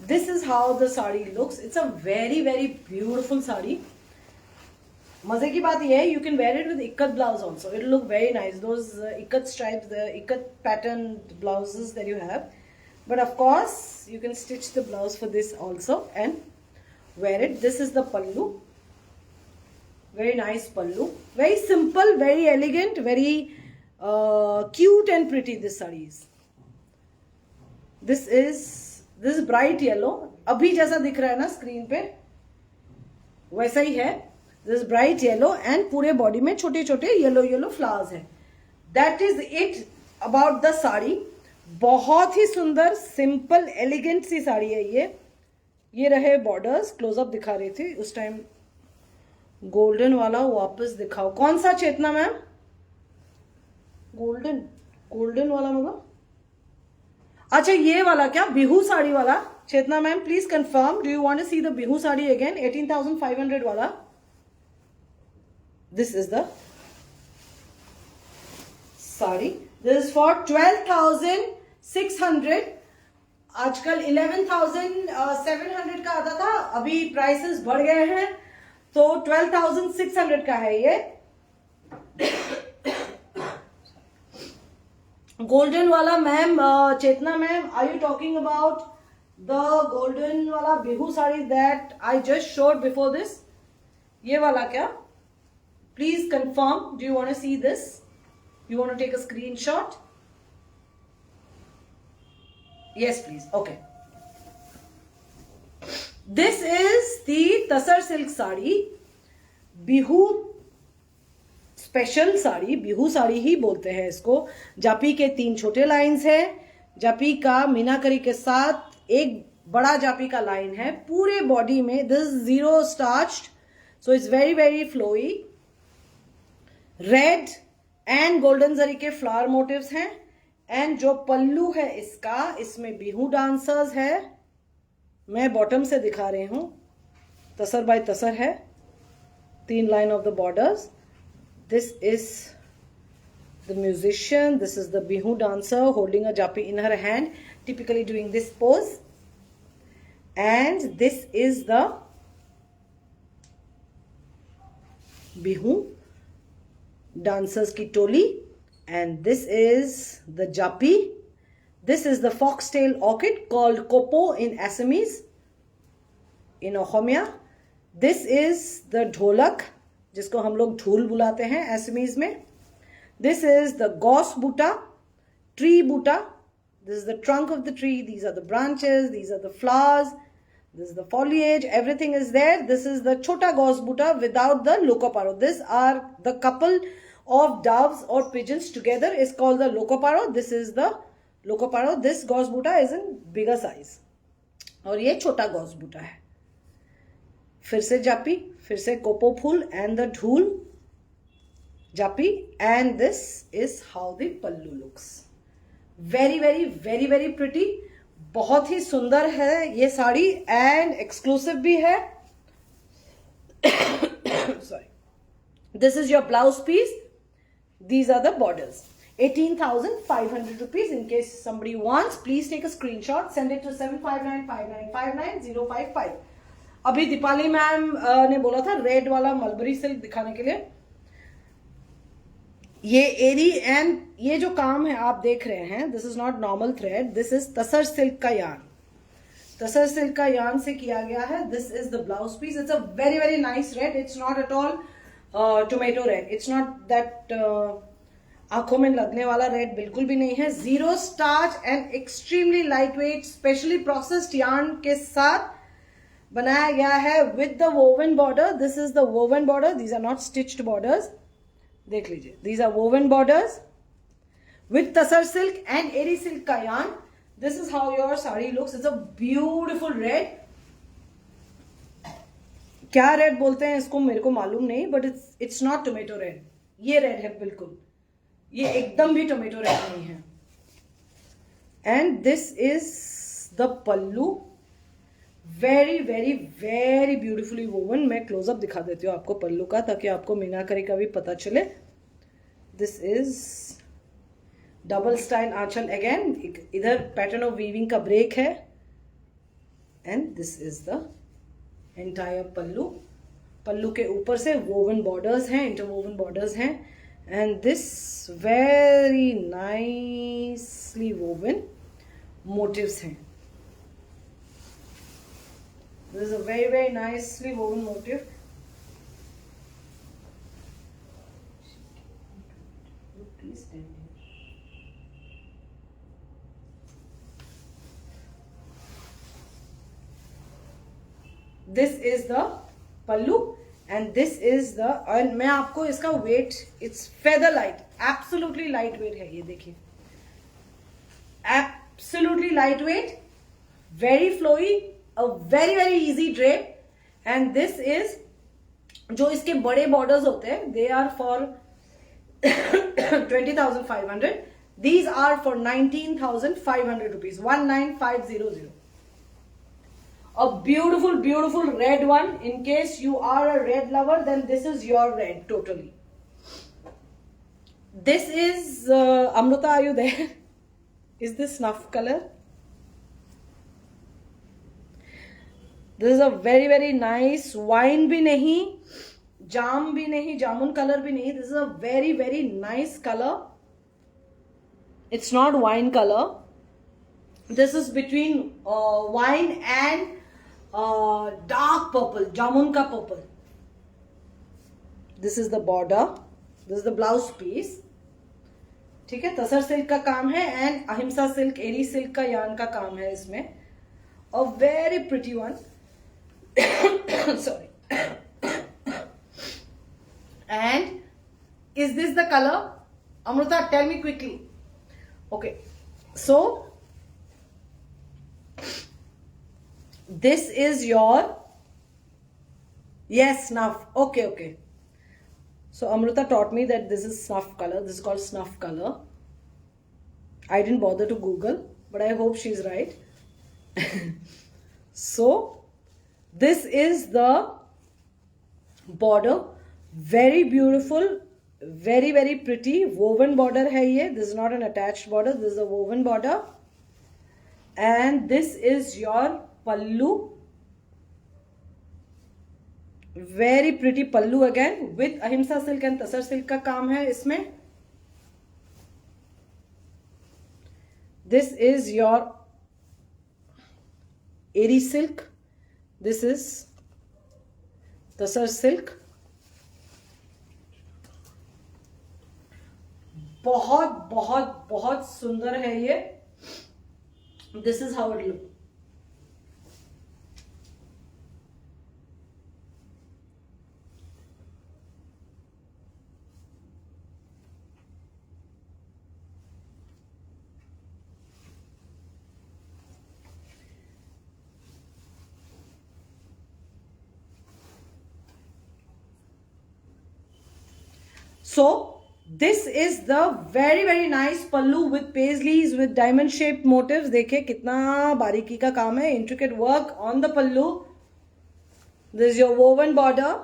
This is how the sari looks. It's a very beautiful sari. मजे की बात ये है, you can wear it with ikat blouse also. It will look very nice. Those ikat stripes, the ikat pattern blouses that you have. But of course, you can stitch the blouse for this also and wear it. This is the pallu. Very nice pallu. Very simple, very elegant, very cute and pretty this sari is. This is bright yellow. अभी जैसा दिख रहा है ना screen पे वैसा ही है. This bright yellow and पूरे बॉडी में छोटे छोटे येलो फ्लावर्स हैं. That is it about the sari. बहुत ही सुंदर, सिंपल, एलिगेंट सी साड़ी है ये. ये रहे बॉर्डर्स. क्लोजअप दिखा रही थी उस टाइम. गोल्डन वाला वापस दिखाओ. कौन सा चेतना मैम? गोल्डन वाला मतलब, अच्छा ये वाला क्या, बिहू साड़ी वाला? Chetna ma'am please confirm, do you want to see the Bihu sari again? 18,500 वाला. This is the sari. This is for 12,600. आजकल 11,700 का आता था, अभी प्राइसेस बढ़ गए हैं तो 12,600 का है ये. गोल्डन वाला ma'am, Chetna ma'am, are you talking about the golden वाला Bihu sari that I just showed before this, ये वाला क्या? Please confirm, do you want to see this? You want to take a screenshot? Yes, please. Okay. This is the tussar silk sari, Bihu special sari, Bihu sari ही बोलते हैं इसको। जापी के 3 छोटे लाइंस है, जापी का मीनाकरी के साथ एक बड़ा जापी का लाइन है पूरे बॉडी में। This zero starched, so it's very very flowy. Red and golden zari के फ्लावर मोटिव्स हैं। एंड जो पल्लू है इसका, इसमें बिहू डांसर्स है। मैं बॉटम से दिखा रही हूं, तसर बाय तसर है, 3 line of the borders. This is the musician, this is the Bihu dancer holding a japi in her hand, typically doing this pose. And this is the Bihu dancers की टोली। And this is the japi. This is the foxtail orchid called kopo in Assamese, in Ohomia. This is the dholak, जिसको हम लोग ढोल बुलाते हैं Assamese में. This is the gos buta, tree buta. This is the trunk of the tree. These are the branches. These are the flowers. This is the foliage. Everything is there. This is the chota gos buta without the lokoparo. These are the couple of doves or pigeons together is called the lokoparo. This is the lokoparo. This gos buta is in bigger size. और ये छोटा Gauss बूटा है। फिर से जापी, फिर से kopou phool and the dhul japi. And this is how the pallu looks. Very very very very pretty, बहुत ही सुंदर है ये साड़ी एंड एक्सक्लूसिव भी है। Sorry, this is your blouse piece. These are the borders. 18,500 rupees. In case somebody wants, please take a screenshot. Send it to 7595959055. अभी Deepali ma'am ने बोला था रेड वाला मलबरी सिल्क दिखाने के लिए। ये एरी एंड ये जो काम है आप देख रहे हैं, this is not normal thread, this is tussar silk का यार्न। तसर सिल्क का यार्न से किया गया है। This is the blouse piece. It's a very very nice red. It's not at all tomato red, it's not that आंखों में लगने वाला रेड, बिल्कुल भी नहीं है। Zero starch and extremely light weight, specially processed yarn के साथ बनाया गया है with the woven border. This is the woven border, these are not stitched borders. देख लीजिए, these are woven borders with tussar silk and eri silk का yarn. This is how your sari looks. It's a beautiful red. क्या red बोलते हैं इसको मेरे को मालूम नहीं, but it's not tomato red. ये रेड है बिल्कुल, ये एकदम भी टोमेटो रेड नहीं है। And this is the pallu, very very very beautifully woven. मैं क्लोजअप दिखा देती हूँ आपको पल्लू का, ताकि आपको मीनाकरी का भी पता चले। This is double style anchal again, इधर पैटर्न ऑफ वीविंग का ब्रेक है। And this is the entire pallu. Pallu के ऊपर से वोवन बॉर्डर्स हैं, इंटरवोवन बॉर्डर्स हैं। And this very nicely woven motifs हैं। This is a very very nicely woven motif. This is the pallu and this is the, और मैं आपको इसका weight, it's feather light, absolutely light weight है। ये देखिए, absolutely light weight, very flowy, a very very easy drape. And this is, जो इसके बड़े बॉर्डर्स होते हैं, they are for 20,500. These are for 19,500 rupees. 19,500. A beautiful, beautiful red one. In case you are a red lover, then this is your red totally. This is Amrita. Are you there? Is this snuff color? This is a very very nice wine भी नहीं, जाम भी नहीं, जामुन colour भी नहीं. This is a very very nice color. It's not wine color. This is between wine and dark purple, jamun ka purple. This is the border. This is the blouse piece. ठीक है, tussar silk का काम है and अहिंसा silk, एरी silk का यान का काम है इसमें. A very pretty one. Sorry. And is this the color? Amruta, tell me quickly. Okay, so this is your, yes, snuff. Okay. So Amruta taught me that this is snuff color. This is called snuff color. I didn't bother to Google, but I hope she's right. So this is the border. Very beautiful, very very pretty. Woven border है ये. This is not an attached border. This is a woven border. And this is your pallu. Very pretty pallu again with ahimsa silk and tasar silk का काम है इसमें. This is your eri silk. This is tasar silk. बहुत बहुत बहुत सुंदर है ये. This is how it looks. So this is the very very nice pallu with paisleys with diamond shaped motifs. देखिए कितना बारीकी का काम है. Intricate work on the pallu. This is your woven border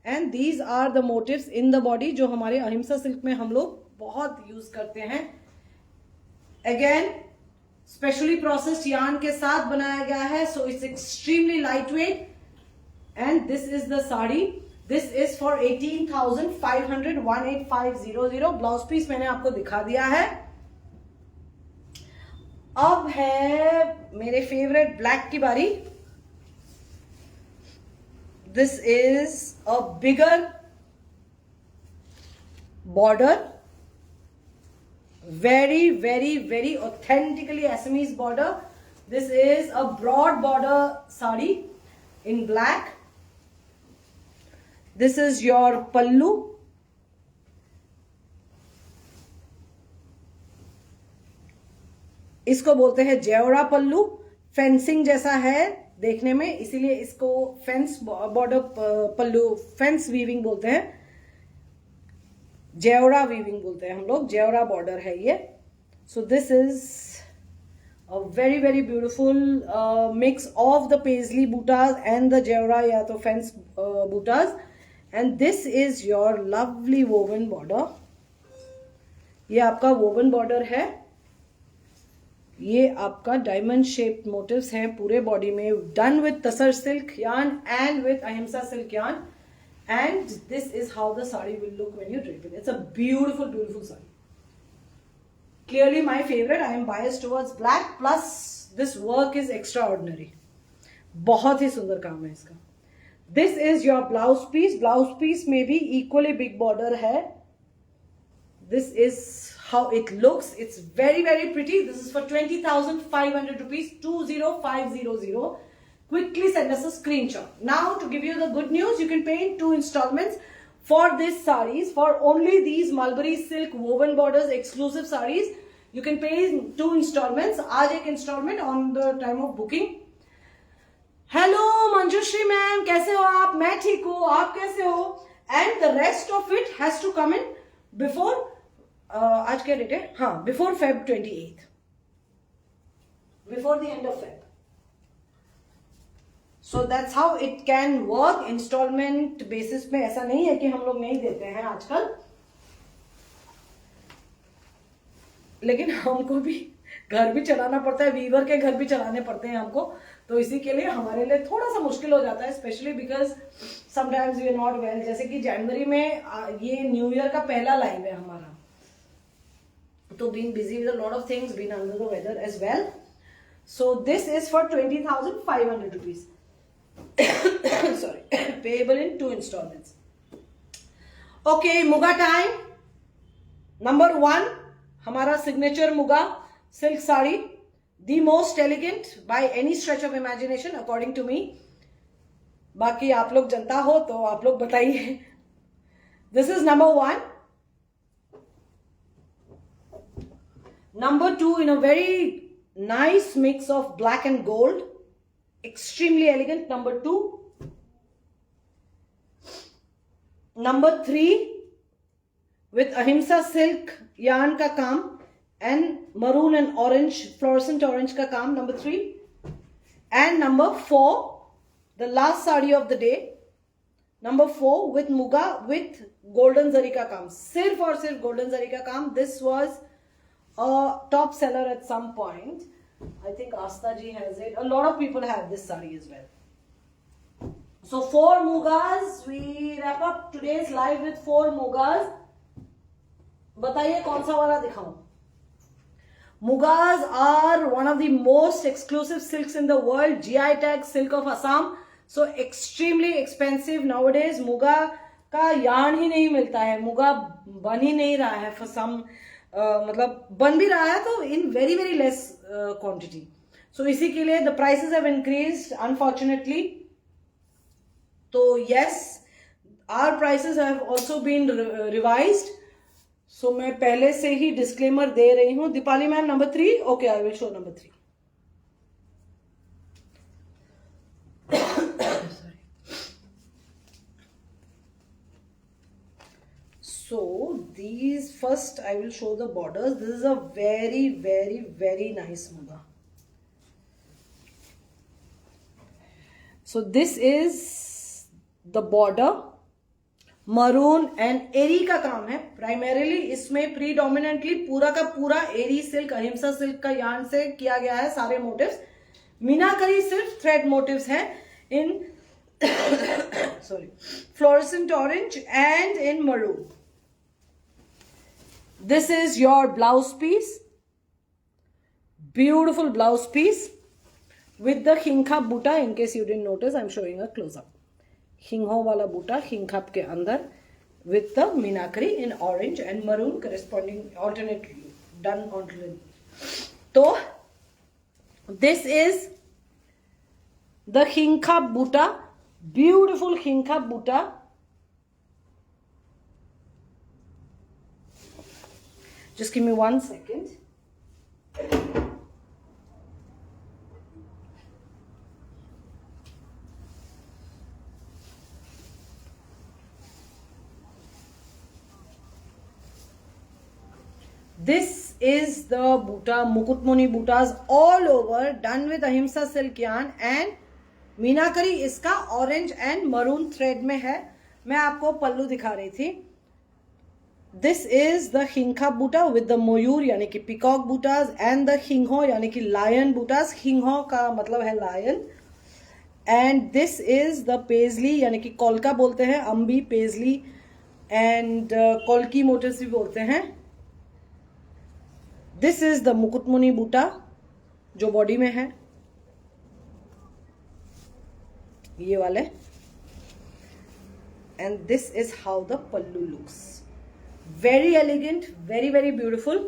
and these are the motifs in the body जो हमारे अहिंसा silk में हम लोग बहुत यूज करते हैं. Again specially processed yarn के साथ बनाया गया है. So it's extremely lightweight and this is the sari. This is for 18,500, 18500. Blouse piece मैंने आपको दिखा दिया है. अब है मेरे फेवरेट ब्लैक की बारी. This is a bigger border. Very very very authentically Assamese border. This is a broad border sari in black. This is your pallu. इसको बोलते हैं जेवरा पल्लू. फेंसिंग जैसा है देखने में, इसीलिए इसको फेंस बॉर्डर पल्लू, फेंस वीविंग बोलते हैं. जेवरा वीविंग बोलते हैं हम लोग. जेवरा बॉर्डर है ये. सो this is a very very beautiful mix of the paisley bootas and the jewra या तो fence bootas. And this is your lovely woven border. ये आपका woven border है. ये आपका diamond shaped motifs हैं पूरे body में, done with tasar silk yarn and with ahimsa silk yarn. And this is how the sari will look when you drape it. It's a beautiful beautiful sari. Clearly my favorite. I am biased towards black, plus this work is extraordinary. बहुत ही सुंदर काम है इसका. This is your blouse piece. Blouse piece में भी equally big border है. This is how it looks. It's very very pretty. This is for 20,500 rupees. 20500. Quickly send us a screenshot. Now to give you the good news, you can pay in 2 installments for these sarees. For only these Mulberry silk woven borders exclusive sarees, you can pay in 2 installments. आज एक installment on the time of booking. Hello Manjushree ma'am, कैसे हो आप? मैं ठीक हूँ, आप कैसे हो? And the rest of it has to come in before, आज क्या डेट है? हाँ, before Feb 28, before the end of Feb. So that's how it can work. Instalment basis में ऐसा नहीं है कि हम लोग नहीं देते हैं आजकल, लेकिन हमको भी घर भी चलाना पड़ता है, वीवर के घर भी चलाने पड़ते हैं हमको. तो इसी के लिए हमारे लिए थोड़ा सा मुश्किल हो जाता है, specially because sometimes we are not well. जैसे कि जनवरी में ये न्यू ईयर का पहला लाइव है हमारा, तो being busy with a lot of things, being under the weather as well. So this is for 20,500 rupees. Sorry, payable in 2 installments. Okay, muga time. Number 1 हमारा signature muga silk sari, the most elegant by any stretch of imagination according to me. बाकी आप लोग जनता हो तो आप लोग बताइए. This is number 1. Number 2 in a very nice mix of black and gold, extremely elegant. Number 2. Number 3 with ahimsa silk yarn का काम and maroon and orange fluorescent orange का काम. Number 3. And number 4, the last sari of the day, number 4 with muga with golden zari का काम, सिर्फ और सिर्फ golden zari का काम. This was a top seller at some point. I think Asta ji has it. A lot of people have this sari as well. So 4 mugas. We wrap up today's live with 4 mugas. बताइए कौन सा वाला दिखाऊं? Mugas are one of the most exclusive silks in the world. GI tag silk of Assam. So extremely expensive nowadays. Muga का yarn ही नहीं मिलता है. मुगा बन ही नहीं रहा है for some मतलब बन भी रहा है तो in very very less quantity. So इसी के लिए the prices have increased unfortunately. तो yes, our prices have also been revised. So मैं पहले से ही disclaimer दे रही हूँ. Deepali ma'am number 3. Okay, I will show number 3. Sorry. So these first I will show the borders. This is a very very very nice muga. So this is the border, maroon and एरी का काम है. Primarily इसमें predominantly पूरा का पूरा एरी silk ahimsa silk का yarn से किया गया है सारे मोटिव्स. मीनाकरी सिर्फ थ्रेड मोटिव्स हैं in sorry fluorescent orange and in maroon. This is your blouse piece, beautiful blouse piece with the khingkhap buta. In case you didn't notice, I'm showing a close up. Khingho wala buta khingkhap ke andar with the meenakari in orange and maroon corresponding alternately done alternately. So this is the khingkhap buta, beautiful khingkhap buta. Just give me 1 second. This is the buta, Mukutmuni butas all over, done with ahimsa silk yarn and meenakari इसका orange and maroon thread में है. मैं आपको पल्लू दिखा रही थी. This is the खिंखा buta with the mayur यानी कि पिकॉक बूटाज एंड द खिंगहो यानी कि लायन बूटाज. खिंगहो का मतलब है lion. And this is the paisley यानी कि कोलका बोलते हैं, अम्बी पेजली एंड कोलकी मोटिव्स भी बोलते हैं. दिस इज द मुकुटमुनि बूटा जो बॉडी में है, ये वाले. And this is how the pallu looks. Very elegant, very very beautiful.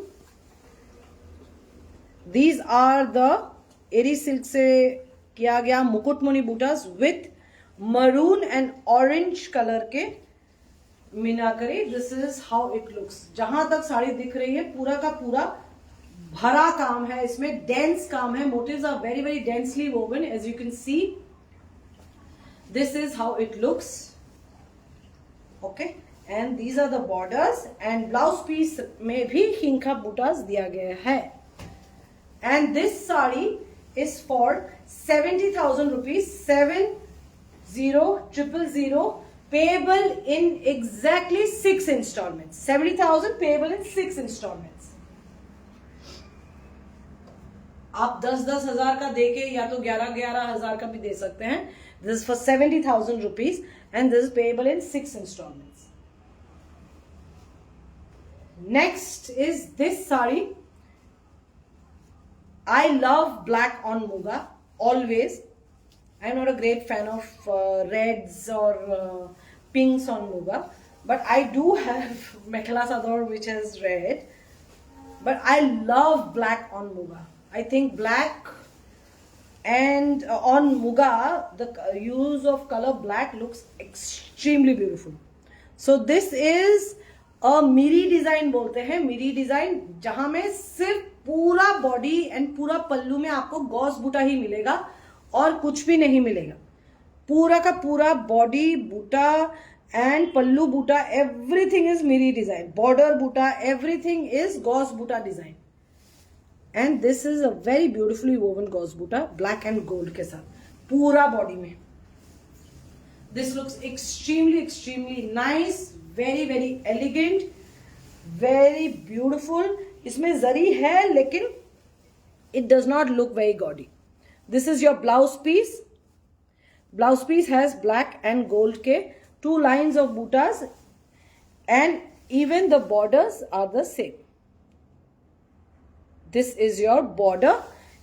These are the eri silk से किया गया मुकुटमुनि butas with maroon and orange colour के meenakari. This is how it looks. जहां तक साड़ी दिख रही है पूरा का पूरा भरा काम है इसमें, डेंस काम है. Motifs are very very densely woven as you can see. This is how it looks. Okay, and these are the borders and blouse piece में भी खिंखा बूटास दिया गया है. And this sari is for 70,000 rupees, 70,000 payable in exactly 6 installments. 70,000 payable in 6 installments. आप 10-10 हजार का देके या तो 11-11 हजार का भी दे सकते हैं. This is for 70,000 rupees and this is payable in 6 installments. Next is this sari. I love black on muga always. I'm not a great fan of reds or pinks on muga, but I do have mekhela sador which is red. But I love black on muga. I think black and on muga, the use of color black looks extremely beautiful. So this is a miri design बोलते हैं, miri design, जहां में सिर्फ पूरा body and पूरा पल्लू में आपको Gauss बूटा ही मिलेगा और कुछ भी नहीं मिलेगा. पूरा का पूरा बॉडी बूटा एंड पल्लू बूटा, एवरीथिंग इज मिरी डिजाइन. बॉर्डर बूटा, एवरीथिंग इज गॉस बूटा design. And this is a very beautifully woven गॉस बूटा ब्लैक एंड गोल्ड के साथ पूरा बॉडी में. This looks extremely nice, very very elegant, very beautiful. इसमें जरी है लेकिन it does not look very gaudy. This is your blouse piece. Blouse piece has black and gold के 2 lines of buttas, and even the borders are the same. This is your border,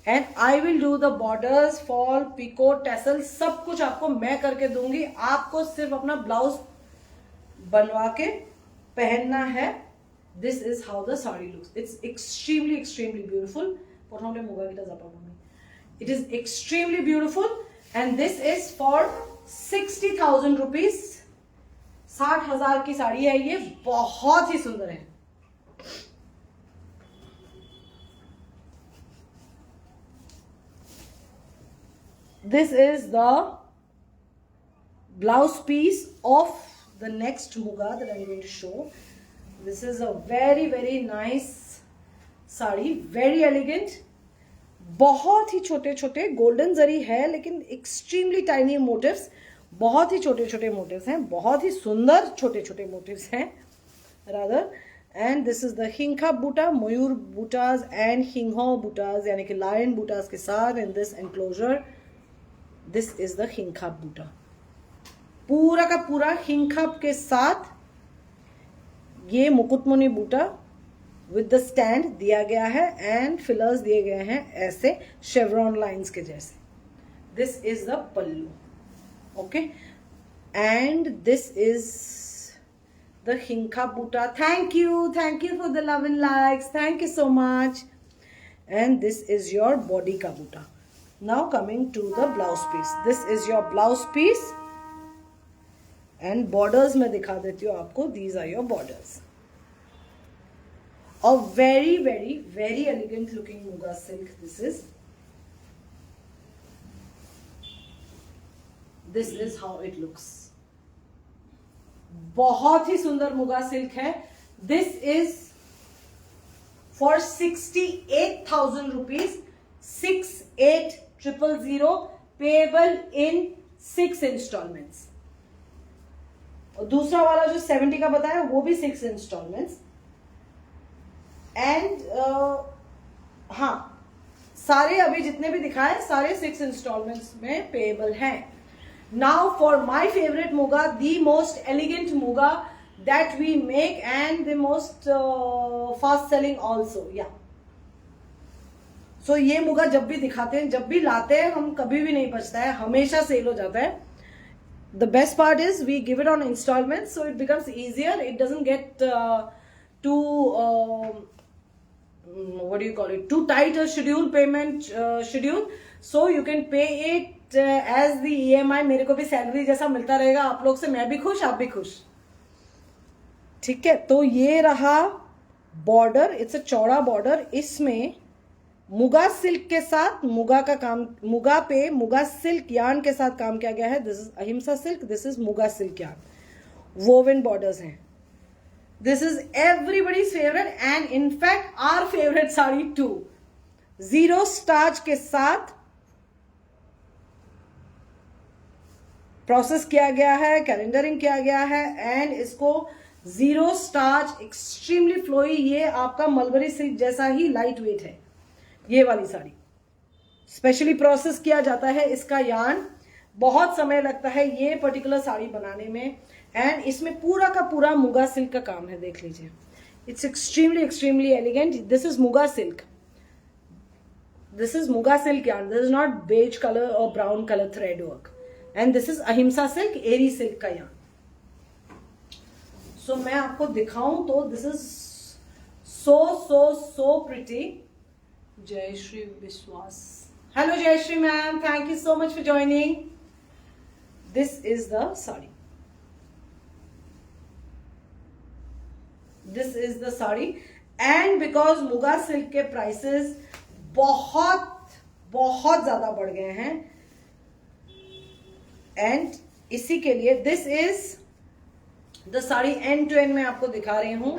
and I will do the borders, fall, picot, tassel, सब कुछ आपको मैं करके दूंगी. आपको सिर्फ अपना ब्लाउज बनवा के पहनना है. This is how the sari looks. It's extremely beautiful. प्रथमले muga किटा जापा mummy. It is extremely beautiful, and this is for 60,000 rupees. 60,000 की साड़ी है ये, बहुत ही सुंदर है. This is the blouse piece of the next muga that I'm going to show. This is a very nice sari, very elegant. बहुत ही छोटे छोटे गोल्डन जरी है लेकिन एक्सट्रीमली टाइनी मोटिव्स. बहुत ही छोटे छोटे मोटिव्स हैं, बहुत ही सुंदर छोटे छोटे मोटिव्स हैं rather. And this is the हिंखा बूटा, मयूर बूटाज एंड हिंगो बूटाज यानी कि लायन बूटाज के साथ in this enclosure. This is the हिंखा बूटा. पूरा का पूरा हिंखा के साथ ये मुकुटमुनि बूटा विद द स्टैंड दिया गया है एंड फिलर्स दिए गए हैं ऐसे शेवरॉन लाइंस के जैसे. This is the pallu. Okay, and this is the hinkha butta. Thank you for the love and likes. Thank you so much. And this is your body ka butta. Now coming to the blouse piece. This is your blouse piece, and borders मैं दिखा देती हूँ आपको. These are your borders. A very elegant looking muga silk. This is how it looks. बहुत ही सुंदर muga silk है. This is for 68,000 rupees. 68,000 payable in 6 installments. और दूसरा वाला जो 70 का बताया वो भी 6 installments. And हाँ, सारे अभी जितने भी दिखाए सारे 6 installments में payable हैं. Now for my favorite muga, the most elegant muga that we make and the most fast selling also. Yeah. So ये मुगा जब भी दिखाते हैं, जब भी लाते हैं, हम कभी भी नहीं बचता है, हमेशा सेल हो जाता है. The best part is we give it on installments, so it becomes easier. It doesn't get too what do you call it? Too tight a payment schedule. So you can pay it as the EMI. मेरे को भी salary जैसा मिलता रहेगा. आप लोग से मैं भी खुश, आप भी खुश. ठीक है, तो ये रहा बॉर्डर. इट्स अ चौड़ा बॉर्डर. इसमें मुगा सिल्क के साथ मुगा का काम, मुगा पे मुगा सिल्क यार्न के साथ काम किया गया है. This is ahimsa silk, this is muga silk yarn. Woven borders हैं. This is everybody's favourite and in fact our favourite sari too. 0 starch के साथ प्रोसेस किया गया है, कैलेंडरिंग किया गया है एंड इसको 0 स्टार्च, एक्सट्रीमली फ्लोई. ये आपका मलबरी सिल्क जैसा ही लाइट वेट है ये वाली साड़ी. स्पेशली प्रोसेस किया जाता है इसका यार्न. बहुत समय लगता है ये पर्टिकुलर साड़ी बनाने में एंड इसमें पूरा का पूरा मुगा सिल्क का काम है. देख लीजिए, it's extremely elegant. This is muga silk. This is Muga silk yarn. This is not beige color or brown color thread work. And this is Ahimsa silk, Eri silk का yarn. So मैं आपको दिखाऊं तो this is so pretty. Jai Shri Vishwas. Hello Jai Shri ma'am, thank you so much for joining. This is the sari. This is the sari. And because Muga silk के prices बहुत ज्यादा बढ़ गए हैं, एंड इसी के लिए this is the sari end to end मैं आपको दिखा रही हूं.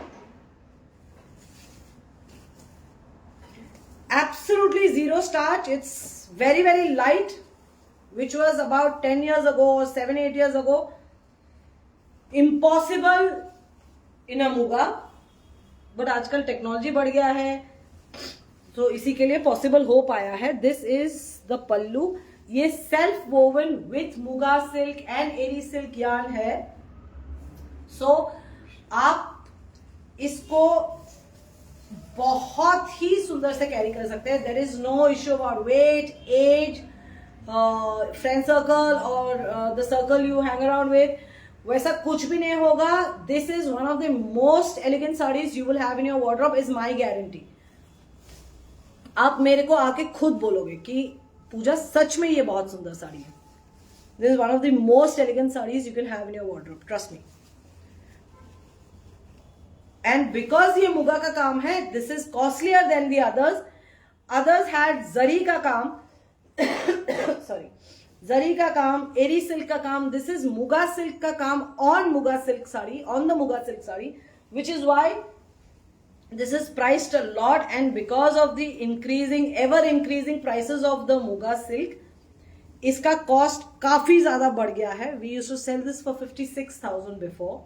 Absolutely zero starch. It's very light, which was about 10 years ago or 7-8 years ago impossible in a Muga, but आजकल टेक्नोलॉजी बढ़ गया है तो इसी के लिए पॉसिबल हो पाया है. This is the pallu. ये self woven with muga silk and eri silk yarn है. सो आप इसको बहुत ही सुंदर से कैरी कर सकते हैं. There is no issue about weight, age, friend circle और the circle you hang around with. वैसा कुछ भी नहीं होगा. This is one of the most elegant saris you will have in your wardrobe, is my guarantee. आप मेरे को आके खुद बोलोगे कि पूजा सच में ये बहुत सुंदर साड़ी है. This is one of the most elegant saris you can have in your wardrobe, trust me. And because ये मुगा का काम है, this is costlier than the others. Others had zari का काम सॉरी जरी का काम, एरी सिल्क का काम. दिस इज मुगा सिल्क का काम on muga silk sari, on the muga silk sari, which is why this is priced a lot. And because of the ever increasing prices of the Muga silk, इसका cost काफी ज्यादा बढ़ गया है. We used to sell this for 56,000 before.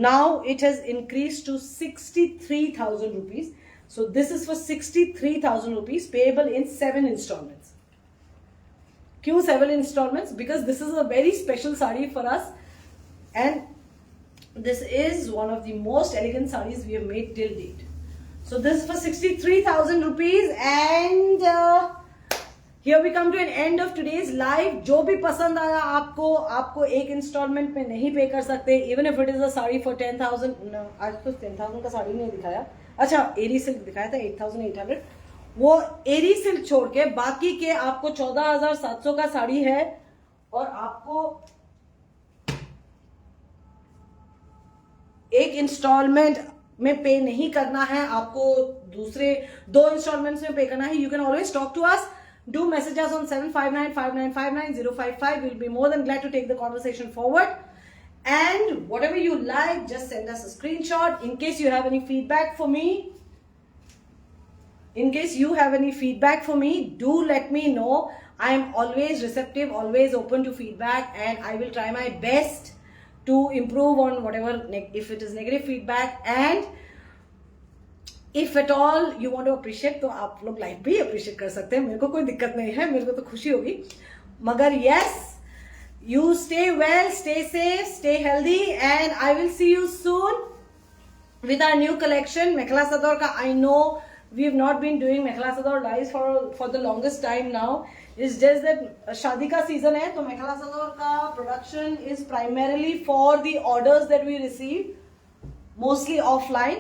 Now it has increased to 63,000 rupees. So this is for 63,000 rupees payable in 7 installments. क्यों 7 installments? Because this is a very special sari for us, and this is one of the most elegant sarees we have made till date. So this is for 63,000 rupees. And here we come to an end of today's live. जो भी पसंद आया आपको एक instalment में नहीं पे कर सकते. Even if it is a sari for 10,000. आज तो 10,000 का साड़ी नहीं दिखाया. अच्छा, एरी सिल्क दिखाया था 8,800. वो एरी सिल्क छोड़ के बाकी के आपको 14,700 का साड़ी है. और आपको एक इंस्टॉलमेंट में पे नहीं करना है, आपको दूसरे 2 इंस्टॉलमेंट्स में पे करना है. You can always talk to us. Do message us on 7595959055. Will be more than glad to take the conversation forward. And whatever you like, just send us a screenshot. In case you have any feedback for me, do let me know. I am always receptive, always open to feedback, and I will try my best to improve on whatever, if it is negative feedback. And if at all you want to appreciate, तो आप लोग live भी appreciate कर सकते हैं. मेरे को कोई दिक्कत नहीं है, मेरे को तो खुशी होगी. मगर yes, you stay well, stay safe, stay healthy, and I will see you soon with our new collection. मेखला सदर का, I know we have not been doing मेखला सदर lives for the longest time now. It's just that शादी का season है, तो मेखला सदर का production is primarily for the orders that we receive, mostly offline,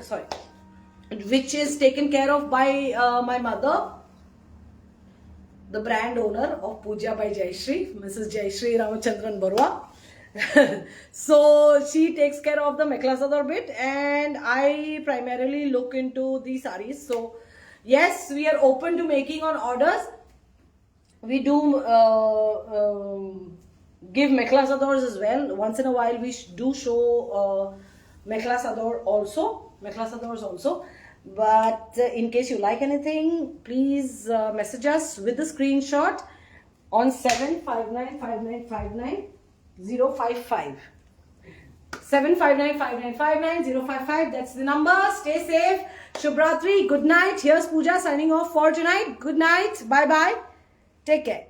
sorry, which is taken care of by my mother, the brand owner of Puja by Jayashree, Mrs. Jayashree Ramachandran Barua. So she takes care of the mekhla sadar bit, and I primarily look into the sarees. So yes, we are open to making on orders. We do give mekhla sadars as well. Once in a while we do show mekhla sadars also. But in case you like anything, please message us with the screenshot on 7595959055. 7595959055. That's the number. Stay safe. Shubhratri. Good night. Here's Pooja signing off for tonight. Good night. Bye bye. Take care.